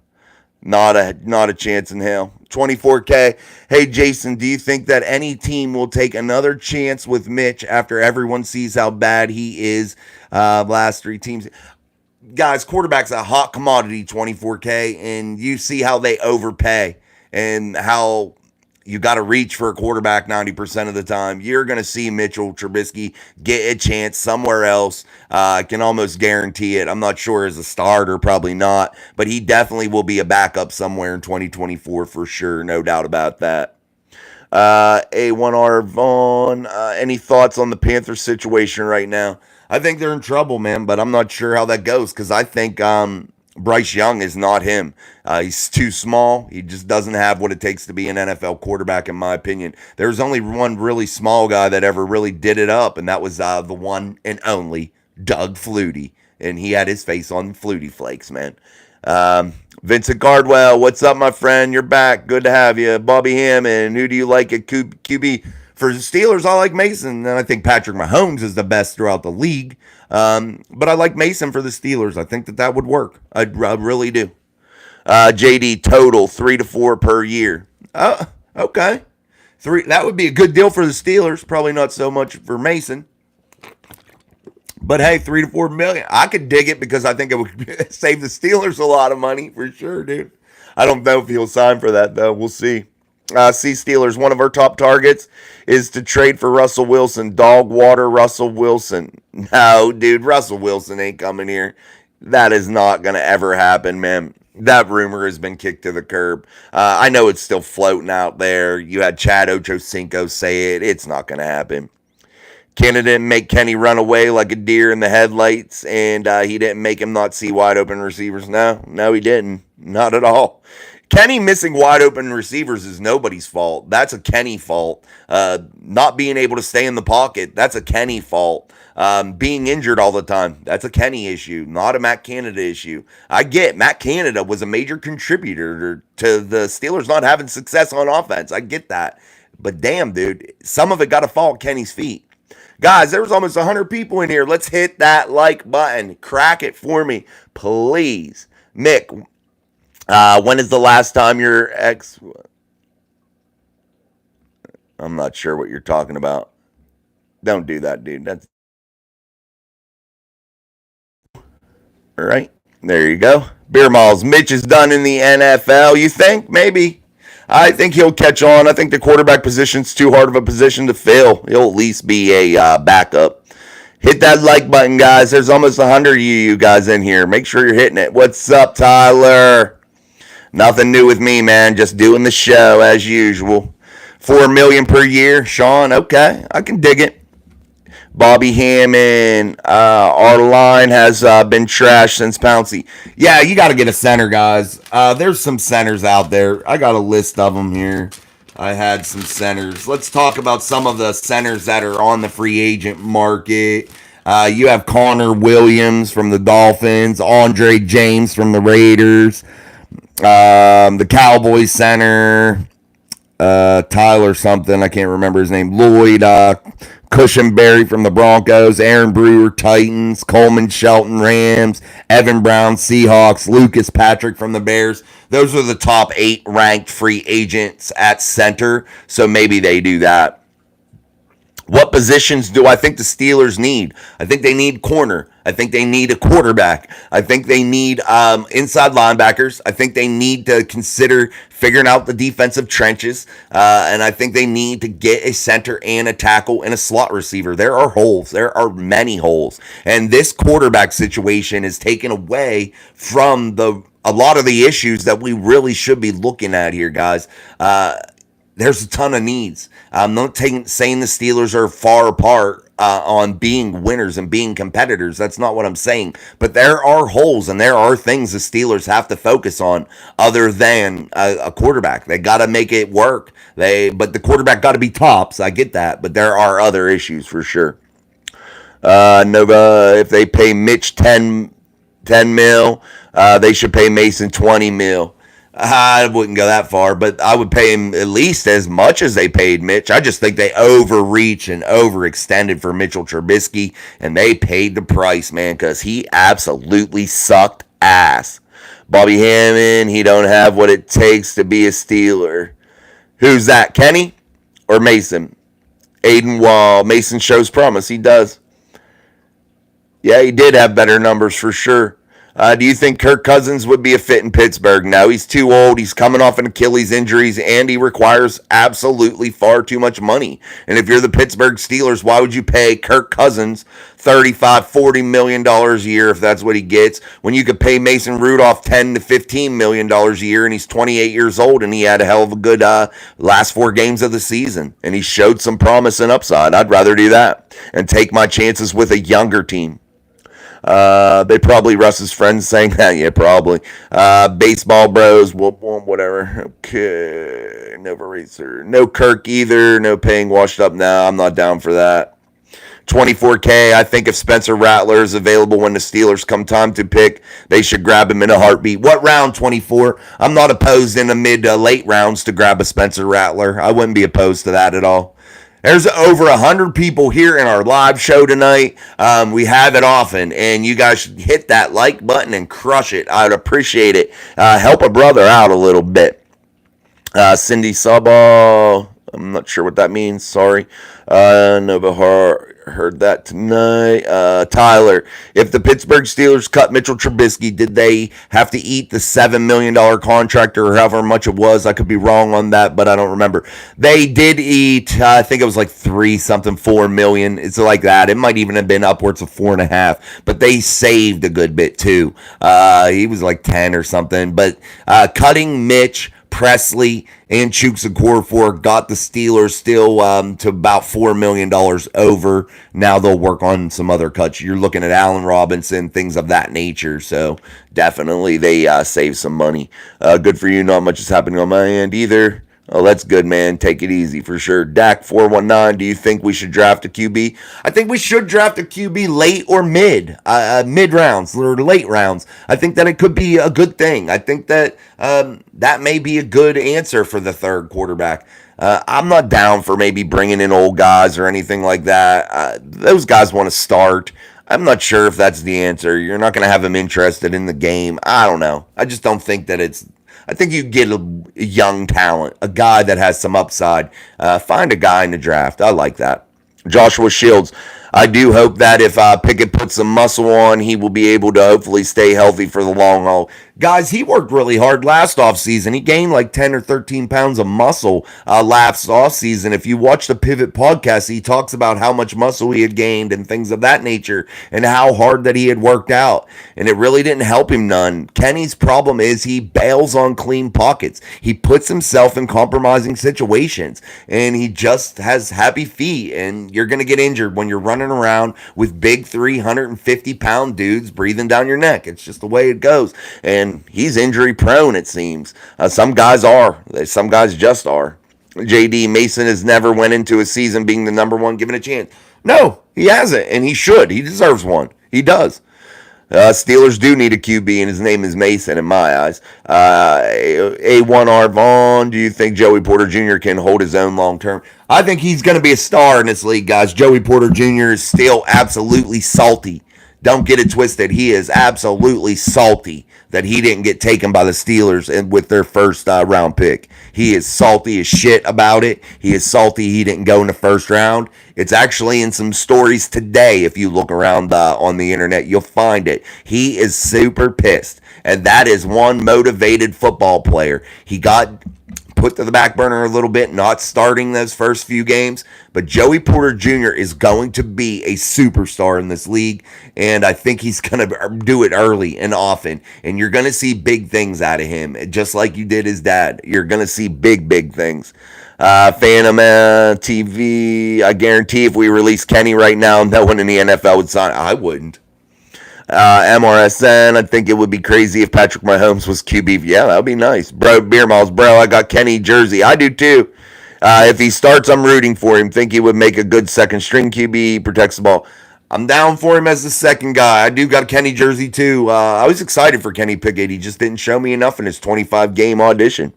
S1: Not a chance in hell. 24K. Hey, Jason, do you think that any team will take another chance with Mitch after everyone sees how bad he is? Last 3 teams. Guys, quarterback's a hot commodity, 24K, and you see how they overpay and how you got to reach for a quarterback 90% of the time. You're going to see Mitchell Trubisky get a chance somewhere else. I can almost guarantee it. I'm not sure as a starter, probably not, but he definitely will be a backup somewhere in 2024 for sure. No doubt about that. A1R Vaughn, any thoughts on the Panthers situation right now? I think they're in trouble, man, but I'm not sure how that goes because I think Bryce Young is not him. He's too small. He just doesn't have what it takes to be an NFL quarterback, in my opinion. There's only one really small guy that ever really did it up, and that was the one and only Doug Flutie. And he had his face on Flutie Flakes, man. Vincent Gardwell, what's up, my friend? You're back. Good to have you. Bobby Hammond, who do you like at QB? For the Steelers, I like Mason, and I think Patrick Mahomes is the best throughout the league. But I like Mason for the Steelers. I think that would work. I really do. JD, total 3 to 4 per year. Okay. 3. That would be a good deal for the Steelers. Probably not so much for Mason. But hey, 3 to 4 million. I could dig it because I think it would save the Steelers a lot of money for sure, dude. I don't know if he'll sign for that, though. We'll see. See, Steelers, one of our top targets is to trade for Russell Wilson. Dog water Russell Wilson. No, dude, Russell Wilson ain't coming here. That is not going to ever happen, man. That rumor has been kicked to the curb. I know it's still floating out there. You had Chad Ochocinco say it. It's not going to happen. Canada didn't make Kenny run away like a deer in the headlights, and he didn't make him not see wide open receivers. No, he didn't. Not at all. Kenny missing wide open receivers is nobody's fault. That's a Kenny fault. Not being able to stay in the pocket, that's a Kenny fault. Being injured all the time, that's a Kenny issue, not a Matt Canada issue. I get Matt Canada was a major contributor to the Steelers not having success on offense. I get that. But damn, dude, some of it got to fall at Kenny's feet. Guys, there was almost 100 people in here. Let's hit that like button. Crack it for me, please. Mick, when is the last time your ex... I'm not sure what you're talking about. Don't do that, dude. That's... All right. There you go. Beer Malls. Mitch is done in the NFL. You think? Maybe. I think he'll catch on. I think the quarterback position's too hard of a position to fill. He'll at least be a backup. Hit that like button, guys. There's almost 100 of you guys in here. Make sure you're hitting it. What's up, Tyler? Nothing new with me, man. Just doing the show as usual. $4 million per year. Sean, okay. I can dig it. Bobby Hammond, our line has been trashed since Pouncey. Yeah, you got to get a center, guys. There's some centers out there. I got a list of them here. I had some centers. Let's talk about some of the centers that are on the free agent market. You have Connor Williams from the Dolphins, Andre James from the Raiders, The Cowboys center, Tyler something, I can't remember his name. Lloyd, Cushenberry from the Broncos, Aaron Brewer, Titans, Coleman Shelton, Rams, Evan Brown, Seahawks, Lucas Patrick from the Bears. Those are the top 8 ranked free agents at center, so maybe they do that. What positions do I think the Steelers need? I think they need corner. I think they need a quarterback. I think they need inside linebackers. I think they need to consider figuring out the defensive trenches. And I think they need to get a center and a tackle and a slot receiver. There are holes. There are many holes. And this quarterback situation is taken away from a lot of the issues that we really should be looking at here, guys. There's a ton of needs. I'm not saying the Steelers are far apart on being winners and being competitors. That's not what I'm saying. But there are holes and there are things the Steelers have to focus on other than a quarterback. They got to make it work. But the quarterback got to be tops. I get that. But there are other issues for sure. Nova, if they pay Mitch 10 mil, they should pay Mason 20 mil. I wouldn't go that far, but I would pay him at least as much as they paid Mitch. I just think they overreached and overextended for Mitchell Trubisky, and they paid the price, man, because he absolutely sucked ass. Bobby Hammond, he don't have what it takes to be a Steeler. Who's that, Kenny or Mason? Aiden Wall. Mason shows promise. He does. Yeah, he did have better numbers for sure. Do you think Kirk Cousins would be a fit in Pittsburgh? No, he's too old. He's coming off an Achilles injuries, and he requires absolutely far too much money. And if you're the Pittsburgh Steelers, why would you pay Kirk Cousins $35-40 million a year if that's what he gets, when you could pay Mason Rudolph $10-15 million a year, and he's 28 years old, and he had a hell of a good last 4 games of the season, and he showed some promise and upside. I'd rather do that and take my chances with a younger team. They probably Russ's friends saying that. Yeah, probably. Baseball bros, whatever. Okay, no eraser. No Kirk either. No paying washed up now. I'm not down for that. 24K. I think if Spencer Rattler is available when the Steelers come time to pick, they should grab him in a heartbeat. What round? 24. I'm not opposed in the mid to late rounds to grab a Spencer Rattler. I wouldn't be opposed to that at all. There's over 100 people here in our live show tonight. We have it often, and you guys should hit that like button and crush it. I'd appreciate it. Help a brother out a little bit. Cindy Sabal, I'm not sure what that means. Sorry. Nova heard that tonight. Tyler, if the Pittsburgh Steelers cut Mitchell Trubisky, did they have to eat the $7 million contract or however much it was? I could be wrong on that, but I don't remember. They did eat, I think it was like 4 million. It's like that. It might even have been upwards of 4.5, but they saved a good bit too. He was like 10 or something, but cutting Mitch, Presley, and Chooks Okorafor got the Steelers still to about $4 million over. Now they'll work on some other cuts. You're looking at Allen Robinson, things of that nature. So definitely they save some money. Good for you. Not much is happening on my end either. Oh, that's good, man. Take it easy for sure. Dak419, do you think we should draft a QB? I think we should draft a QB late or mid rounds or late rounds. I think that it could be a good thing. I think that that may be a good answer for the third quarterback. I'm not down for maybe bringing in old guys or anything like that. Those guys want to start. I'm not sure if that's the answer. You're not going to have them interested in the game. I don't know. I just don't think that it's... I think you get a young talent, a guy that has some upside. Find a guy in the draft. I like that. Joshua Shields, I do hope that if Pickett puts some muscle on, he will be able to hopefully stay healthy for the long haul. Guys, he worked really hard last offseason. He gained like 10 or 13 pounds of muscle last offseason. If you watch the Pivot podcast, he talks about how much muscle he had gained and things of that nature and how hard that he had worked out. And it really didn't help him none. Kenny's problem is he bails on clean pockets. He puts himself in compromising situations, and he just has happy feet. And you're going to get injured when you're running around with big 350-pound dudes breathing down your neck. It's just the way it goes. And he's injury prone, it seems. Some guys are. Some guys just are. JD Mason has never went into a season being the number one given a chance. No, he hasn't, and he should. He deserves one. He does. Steelers do need a QB, and his name is Mason in my eyes. A1R Vaughn, do you think Joey Porter Jr. can hold his own long term? I think he's going to be a star in this league, guys. Joey Porter Jr. is still absolutely salty. Don't get it twisted. He is absolutely salty that he didn't get taken by the Steelers and with their first round pick. He is salty as shit about it. He is salty he didn't go in the first round. It's actually in some stories today. If you look around on the internet, you'll find it. He is super pissed. And that is one motivated football player. He got put to the back burner a little bit, not starting those first few games. But Joey Porter Jr. is going to be a superstar in this league, and I think he's going to do it early and often. And you're going to see big things out of him, just like you did his dad. You're going to see big, big things. Phantom TV, I guarantee if we release Kenny right now, no one in the NFL would sign. I wouldn't. MRSN, I think it would be crazy if Patrick Mahomes was QB. Yeah, that would be nice. Bro, Beer Miles, bro, I got Kenny jersey. I do too. If he starts, I'm rooting for him. Think he would make a good second string QB. He protects the ball. I'm down for him as the second guy. I do got a Kenny jersey too. I was excited for Kenny Pickett. He just didn't show me enough in his 25 game audition.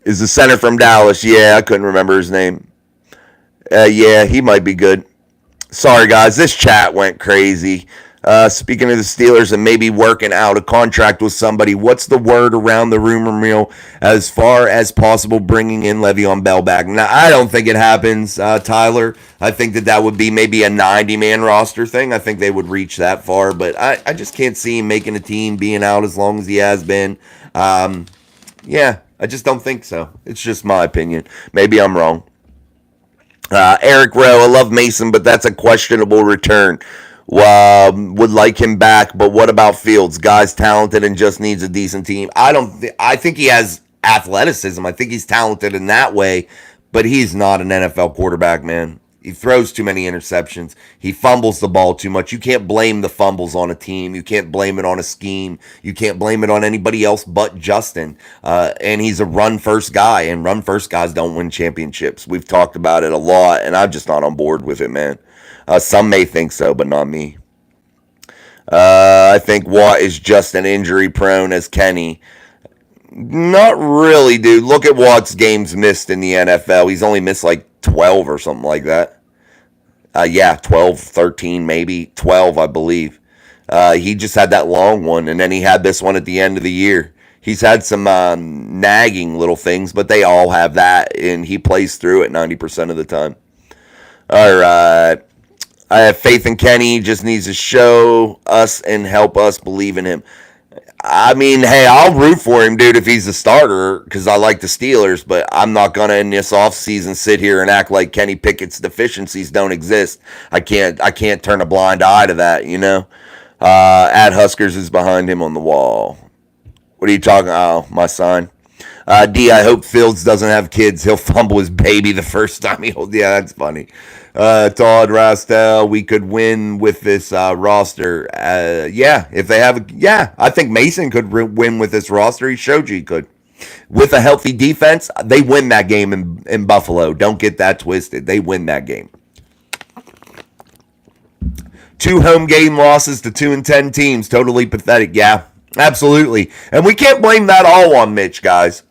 S1: Is the center from Dallas? Yeah, I couldn't remember his name. Yeah, he might be good. Sorry, guys. This chat went crazy. Speaking of the Steelers and maybe working out a contract with somebody, what's the word around the rumor mill as far as possible bringing in Le'Veon Bell back? Now, I don't think it happens, Tyler. I think that would be maybe a 90-man roster thing. I think they would reach that far, but I just can't see him making a team, being out as long as he has been. Yeah, I just don't think so. It's just my opinion. Maybe I'm wrong. Eric Rowe, I love Mason, but that's a questionable return. Would like him back, but what about Fields? Guy's talented and just needs a decent team. I think he has athleticism. I think he's talented in that way, but he's not an NFL quarterback, man. He throws too many interceptions. He fumbles the ball too much. You can't blame the fumbles on a team. You can't blame it on a scheme. You can't blame it on anybody else but Justin. And he's a run-first guy, and run-first guys don't win championships. We've talked about it a lot, and I'm just not on board with it, man. Some may think so, but not me. I think Watt is just as injury-prone as Kenny. Not really, dude. Look at Watt's games missed in the NFL. He's only missed like 12 or something like that. Yeah, 12, 13, maybe 12, I believe. He just had that long one, and then he had this one at the end of the year. He's had some nagging little things, but they all have that, and he plays through it 90% of the time. All right. I have faith in Kenny. He just needs to show us and help us believe in him. I mean, hey, I'll root for him, dude, if he's a starter because I like the Steelers, but I'm not going to, in this offseason, sit here and act like Kenny Pickett's deficiencies don't exist. I can't turn a blind eye to that, you know? At Huskers is behind him on the wall. What are you talking? Oh, my sign. D, I hope Fields doesn't have kids. He'll fumble his baby the first time he holds. Yeah, that's funny. Todd Rastel, we could win with this roster. Yeah, if they have, yeah, I think Mason could win with this roster. He showed you he could. With a healthy defense, they win that game in Buffalo. Don't get that twisted. They win that game. 2 home game losses to 2-10 teams. Totally pathetic. Yeah, absolutely. And we can't blame that all on Mitch, guys.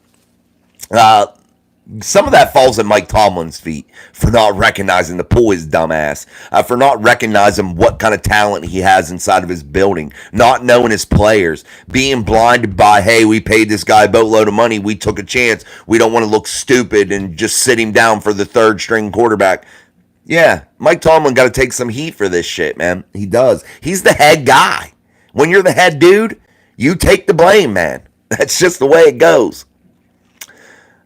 S1: Some of that falls at Mike Tomlin's feet for not recognizing to pull his dumb ass, for not recognizing what kind of talent he has inside of his building, not knowing his players, being blinded by, hey, we paid this guy a boatload of money, we took a chance, we don't want to look stupid and just sit him down for the third string quarterback. Yeah, Mike Tomlin got to take some heat for this shit, man. He does. He's the head guy. When you're the head dude, you take the blame, man. That's just the way it goes.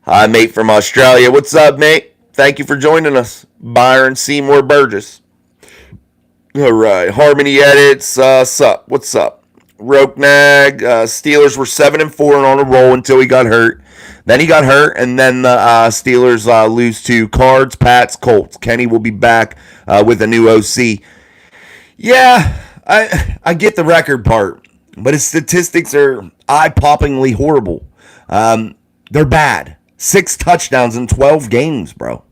S1: Hi, mate from Australia. What's up, mate? Thank you for joining us. Byron Seymour Burgess. All right. Harmony Edits. Sup? What's up? Rokenag. Steelers were 7-4 and on a roll until he got hurt. Then he got hurt, and then the Steelers lose to Cards, Pats, Colts. Kenny will be back with a new OC. Yeah, I get the record part, but his statistics are eye-poppingly horrible. They're bad. 6 touchdowns in 12 games, bro.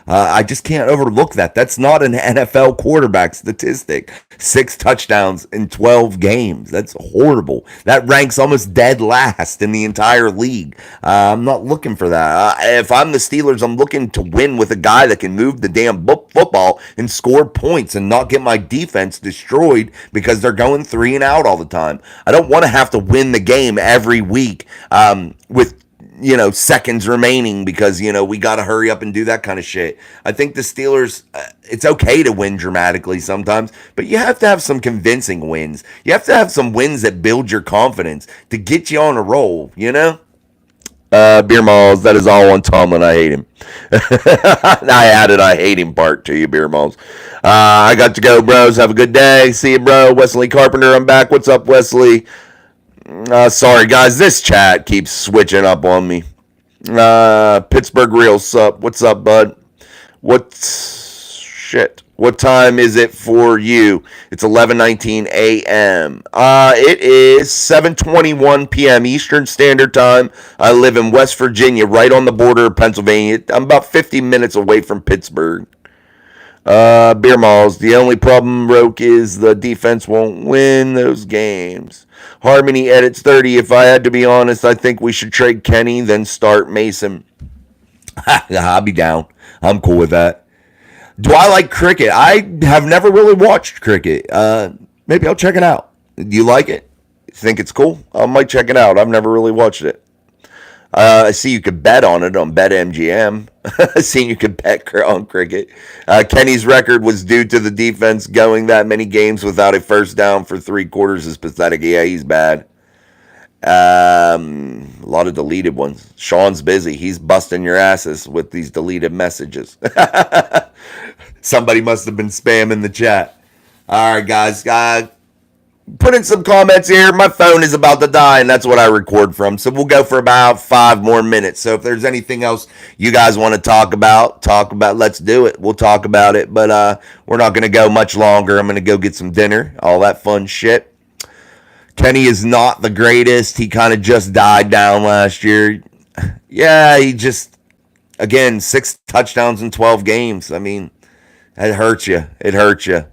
S1: I just can't overlook that. That's not an NFL quarterback statistic. 6 touchdowns in 12 games. That's horrible. That ranks almost dead last in the entire league. I'm not looking for that. If I'm the Steelers, I'm looking to win with a guy that can move the damn football and score points and not get my defense destroyed because they're going 3-and-out all the time. I don't want to have to win the game every week with seconds remaining because, we got to hurry up and do that kind of shit. I think the Steelers, it's okay to win dramatically sometimes, but you have to have some convincing wins. You have to have some wins that build your confidence to get you on a roll, Beer Malls, that is all on Tomlin. I hate him. I added I hate him part to you, Beer Malls. I got to go, bros. Have a good day. See you, bro. Wesley Carpenter, I'm back. What's up, Wesley? Sorry, guys. This chat keeps switching up on me. Pittsburgh Real Sup. What's up, bud? What time is it for you? It's 11:19 a.m. It is 7:21 p.m. Eastern Standard Time. I live in West Virginia, right on the border of Pennsylvania. I'm about 50 minutes away from Pittsburgh. Beer Malls. The only problem, Roke, is the defense won't win those games. Harmony edits 30. If I had to be honest, I think we should trade Kenny, then start Mason. I'll be down. I'm cool with that. Do I like cricket? I have never really watched cricket. Maybe I'll check it out. Do you like it? Think it's cool? I might check it out. I've never really watched it. I see you could bet on it on BetMGM. I seen you could bet on cricket. Kenny's record was due to the defense going that many games without a first down for 3 quarters is pathetic. Yeah, he's bad. A lot of deleted ones. Sean's busy. He's busting your asses with these deleted messages. Somebody must have been spamming the chat. All right, guys. Put in some comments here. My phone is about to die, and that's what I record from. So we'll go for about 5 more minutes. So if there's anything else you guys want to talk about, let's do it. We'll talk about it, but we're not going to go much longer. I'm going to go get some dinner, all that fun shit. Kenny is not the greatest. He kind of just died down last year. Yeah, he just, again, 6 touchdowns in 12 games. I mean, it hurts you. It hurts you.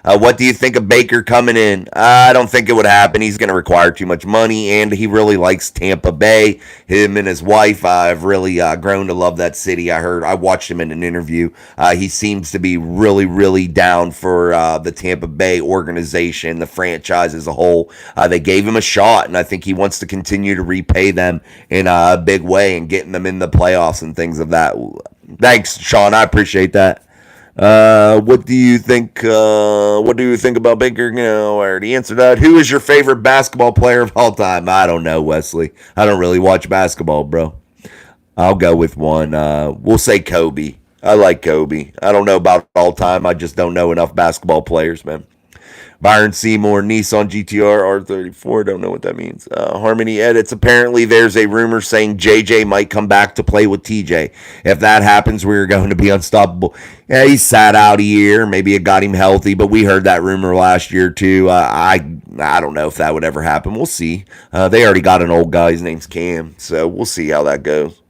S1: What do you think of Baker coming in? I don't think it would happen. He's going to require too much money, and he really likes Tampa Bay. Him and his wife have really grown to love that city. I watched him in an interview. He seems to be really, really down for the Tampa Bay organization, the franchise as a whole. They gave him a shot, and I think he wants to continue to repay them in a big way and getting them in the playoffs and things of that. Thanks, Sean. I appreciate that. What do you think? What do you think about Baker? I already answered that. Who is your favorite basketball player of all time? I don't know, Wesley. I don't really watch basketball, bro. I'll go with one. We'll say Kobe. I like Kobe. I don't know about all time. I just don't know enough basketball players, man. Byron Seymour, Nissan GTR R34. Don't know what that means. Harmony edits. Apparently, there's a rumor saying JJ might come back to play with TJ. If that happens, we're going to be unstoppable. Yeah, he sat out a year. Maybe it got him healthy, but we heard that rumor last year too. I don't know if that would ever happen. We'll see. They already got an old guy. His name's Cam, so we'll see how that goes.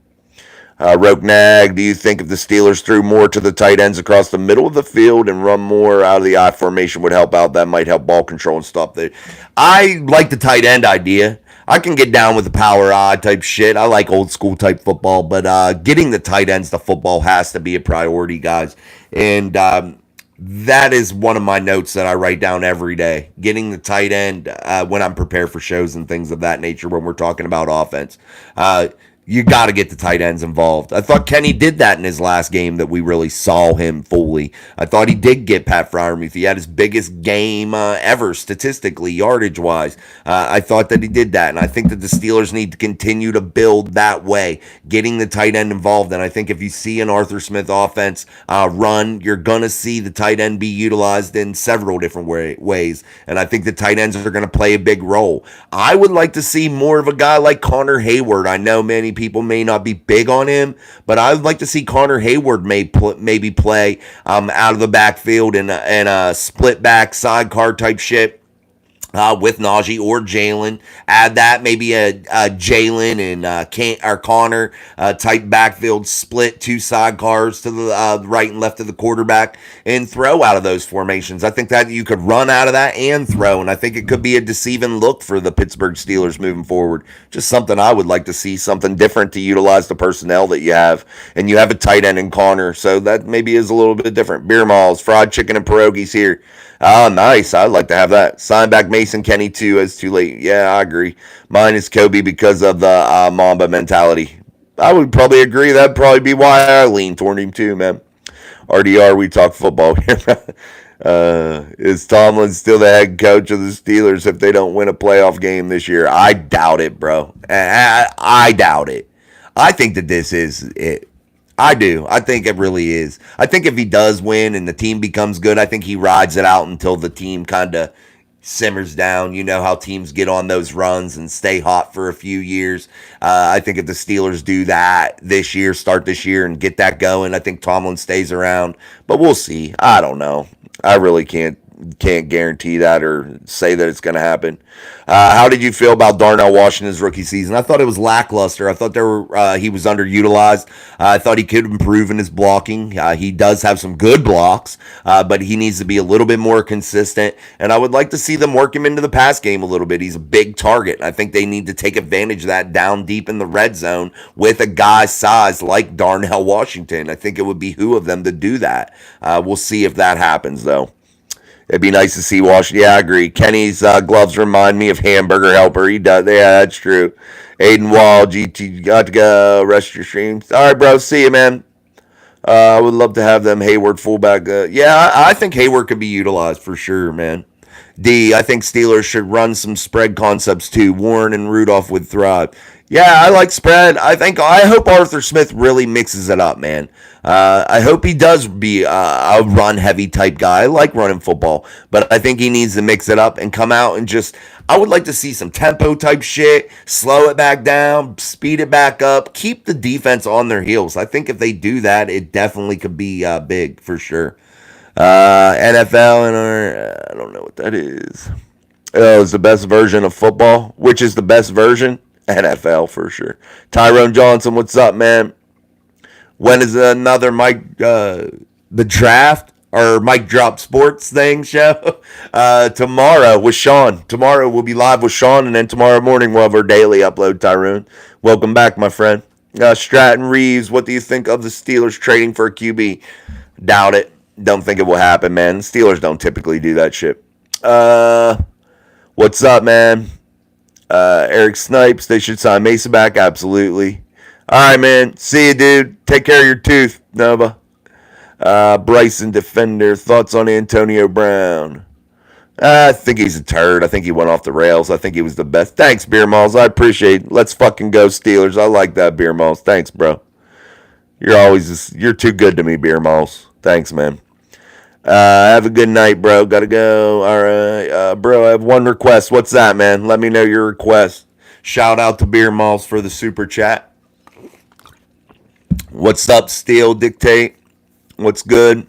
S1: Roke Nag, do you think if the Steelers threw more to the tight ends across the middle of the field and run more out of the I formation would help out? That might help ball control and stop the. I like the tight end idea. I can get down with the power I type shit. I like old school type football, but getting the tight ends to football has to be a priority, guys. And that is one of my notes that I write down every day. Getting the tight end when I'm prepared for shows and things of that nature when we're talking about offense. You got to get the tight ends involved. I thought Kenny did that in his last game that we really saw him fully. I thought he did get Pat Freiermuth. He had his biggest game ever statistically, yardage-wise. I thought that he did that, and I think that the Steelers need to continue to build that way, getting the tight end involved. And I think if you see an Arthur Smith offense run, you're going to see the tight end be utilized in several different ways. And I think the tight ends are going to play a big role. I would like to see more of a guy like Connor Hayward. I know many people may not be big on him, but I would like to see Connor Hayward maybe play out of the backfield and a split back sidecar type shit. with Najee or Jalen. Add that maybe a Jalen and or Connor type backfield split, two sidecars to the right and left of the quarterback, and throw out of those formations. I think that you could run out of that and throw, and I think it could be a deceiving look for the Pittsburgh Steelers moving forward. Just something I would like to see, something different to utilize the personnel that you have, and you have a tight end in Connor, so that maybe is a little bit different. Beer malls, fried chicken, and pierogies here. Oh, nice. I'd like to have that. Sign back Mason Kenny too as too late. Yeah, I agree. Mine is Kobe because of the Mamba mentality. I would probably agree. That'd probably be why I lean toward him too, man. RDR, we talk football here. Is Tomlin still the head coach of the Steelers if they don't win a playoff game this year? I doubt it, bro. I doubt it. I think that this is it. I do. I think it really is. I think if he does win and the team becomes good, I think he rides it out until the team kind of simmers down. You know how teams get on those runs and stay hot for a few years. I think if the Steelers do that this year, start this year and get that going, I think Tomlin stays around. But we'll see. I don't know. I really can't guarantee that or say that it's going to happen. How did you feel about Darnell Washington's rookie season? I thought it was lackluster. I thought he was underutilized. I thought he could improve in his blocking. He does have some good blocks, but he needs to be a little bit more consistent. And I would like to see them work him into the pass game a little bit. He's a big target. I think they need to take advantage of that down deep in the red zone with a guy size like Darnell Washington. I think it would behoove of them to do that. We'll see if that happens, though. It'd be nice to see Washington. Yeah, I agree. Kenny's gloves remind me of Hamburger Helper. He does. Yeah, that's true. Aiden Wall, GT, got to go. Rest your streams. All right, bro. See you, man. I would love to have them Hayward fullback. Yeah, I think Hayward could be utilized for sure, man. D, I think Steelers should run some spread concepts too. Warren and Rudolph would thrive. Yeah, I like spread. I hope Arthur Smith really mixes it up, man. I hope he does be a run heavy type guy. I like running football, but I think he needs to mix it up and come out and just. I would like to see some tempo type shit, slow it back down, speed it back up, keep the defense on their heels. I think if they do that, it definitely could be big for sure. NFL and I don't know what that is. Oh, it's the best version of football. Which is the best version? NFL for sure. Tyrone Johnson, what's up, man? When is another Mike the draft or Mike Drop Sports thing show? Tomorrow with Sean. Tomorrow we'll be live with Sean, and then tomorrow morning we'll have our daily upload. Tyrone, welcome back, my friend. Stratton Reeves, what do you think of the Steelers trading for a QB? Doubt it. Don't think it will happen, man. The Steelers don't typically do that shit. What's up, man? Eric Snipes, they should sign Mesa back. Absolutely. All right, man. See you, dude. Take care of your tooth, Nova. Bryson Defender, thoughts on Antonio Brown? I think he's a turd. I think he went off the rails. I think he was the best. Thanks, Beer Malls. I appreciate it. Let's fucking go, Steelers. I like that, Beer Malls. Thanks, bro. You're too good to me, Beer Malls. Thanks, man. Have a good night, bro. Gotta go. All right. Bro, I have one request. What's that, man? Let me know your request. Shout out to Beer Malls for the super chat. What's up, Steel Dictate? What's good?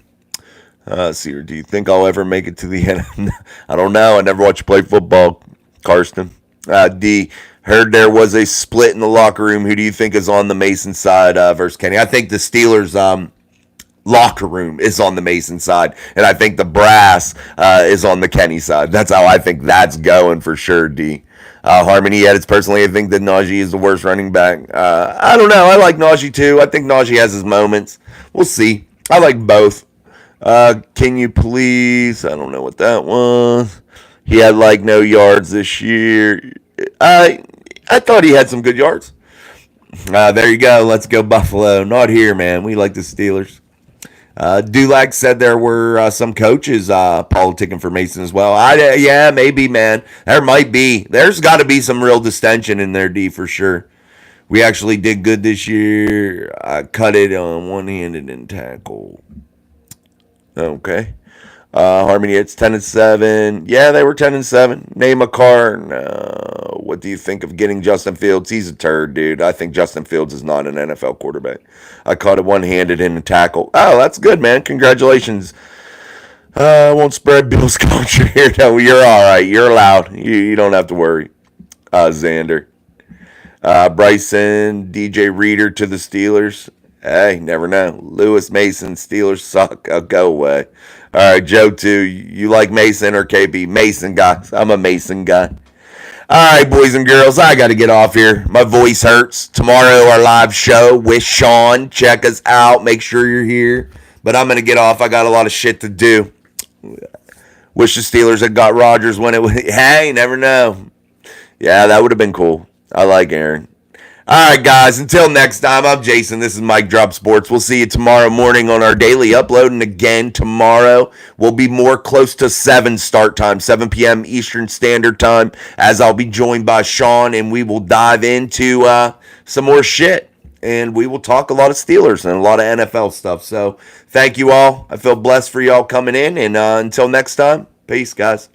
S1: See, do you think I'll ever make it to the end? I don't know. I never watched you play football, Karsten. D, heard there was a split in the locker room. Who do you think is on the Mason side versus Kenny? I think the Steelers locker room is on the Mason side, and I think the brass is on the Kenny side. That's how I think that's going for sure, D. Harmony edits, personally, I think that Najee is the worst running back. I don't know. I like Najee too. I think Najee has his moments. We'll see. I like both. Can you please? I don't know what that was. He had like no yards this year. I thought he had some good yards. There you go. Let's go Buffalo. Not here, man. We like the Steelers. Dulac said there were some coaches politicking for Mason as well. Yeah, maybe, man. There might be. There's got to be some real distension in there, D, for sure. We actually did good this year. I cut it on one-handed and tackle. Okay. Harmony, it's 10-7. Yeah, they were 10-7. Name a car. No. What do you think of getting Justin Fields? He's a turd, dude. I think Justin Fields is not an NFL quarterback. I caught it one-handed in a tackle. Oh, that's good, man. Congratulations. I won't spread Bill's culture here. No, you're all right. You're allowed. You don't have to worry. Xander. Bryson, DJ Reader to the Steelers. Hey, never know. Lewis Mason, Steelers suck. I'll go away. All right, Joe, too. You like Mason or KB? Mason guy. I'm a Mason guy. All right, boys and girls, I got to get off here. My voice hurts. Tomorrow, our live show with Sean. Check us out. Make sure you're here. But I'm going to get off. I got a lot of shit to do. Wish the Steelers had got Rodgers when it was. Hey, never know. Yeah, that would have been cool. I like Aaron. All right, guys. Until next time, I'm Jason. This is Mike Drop Sports. We'll see you tomorrow morning on our daily upload. And again, tomorrow will be more close to 7 start time, 7 p.m. Eastern Standard Time, as I'll be joined by Sean, and we will dive into some more shit. And we will talk a lot of Steelers and a lot of NFL stuff. So thank you all. I feel blessed for y'all coming in. And until next time, peace, guys.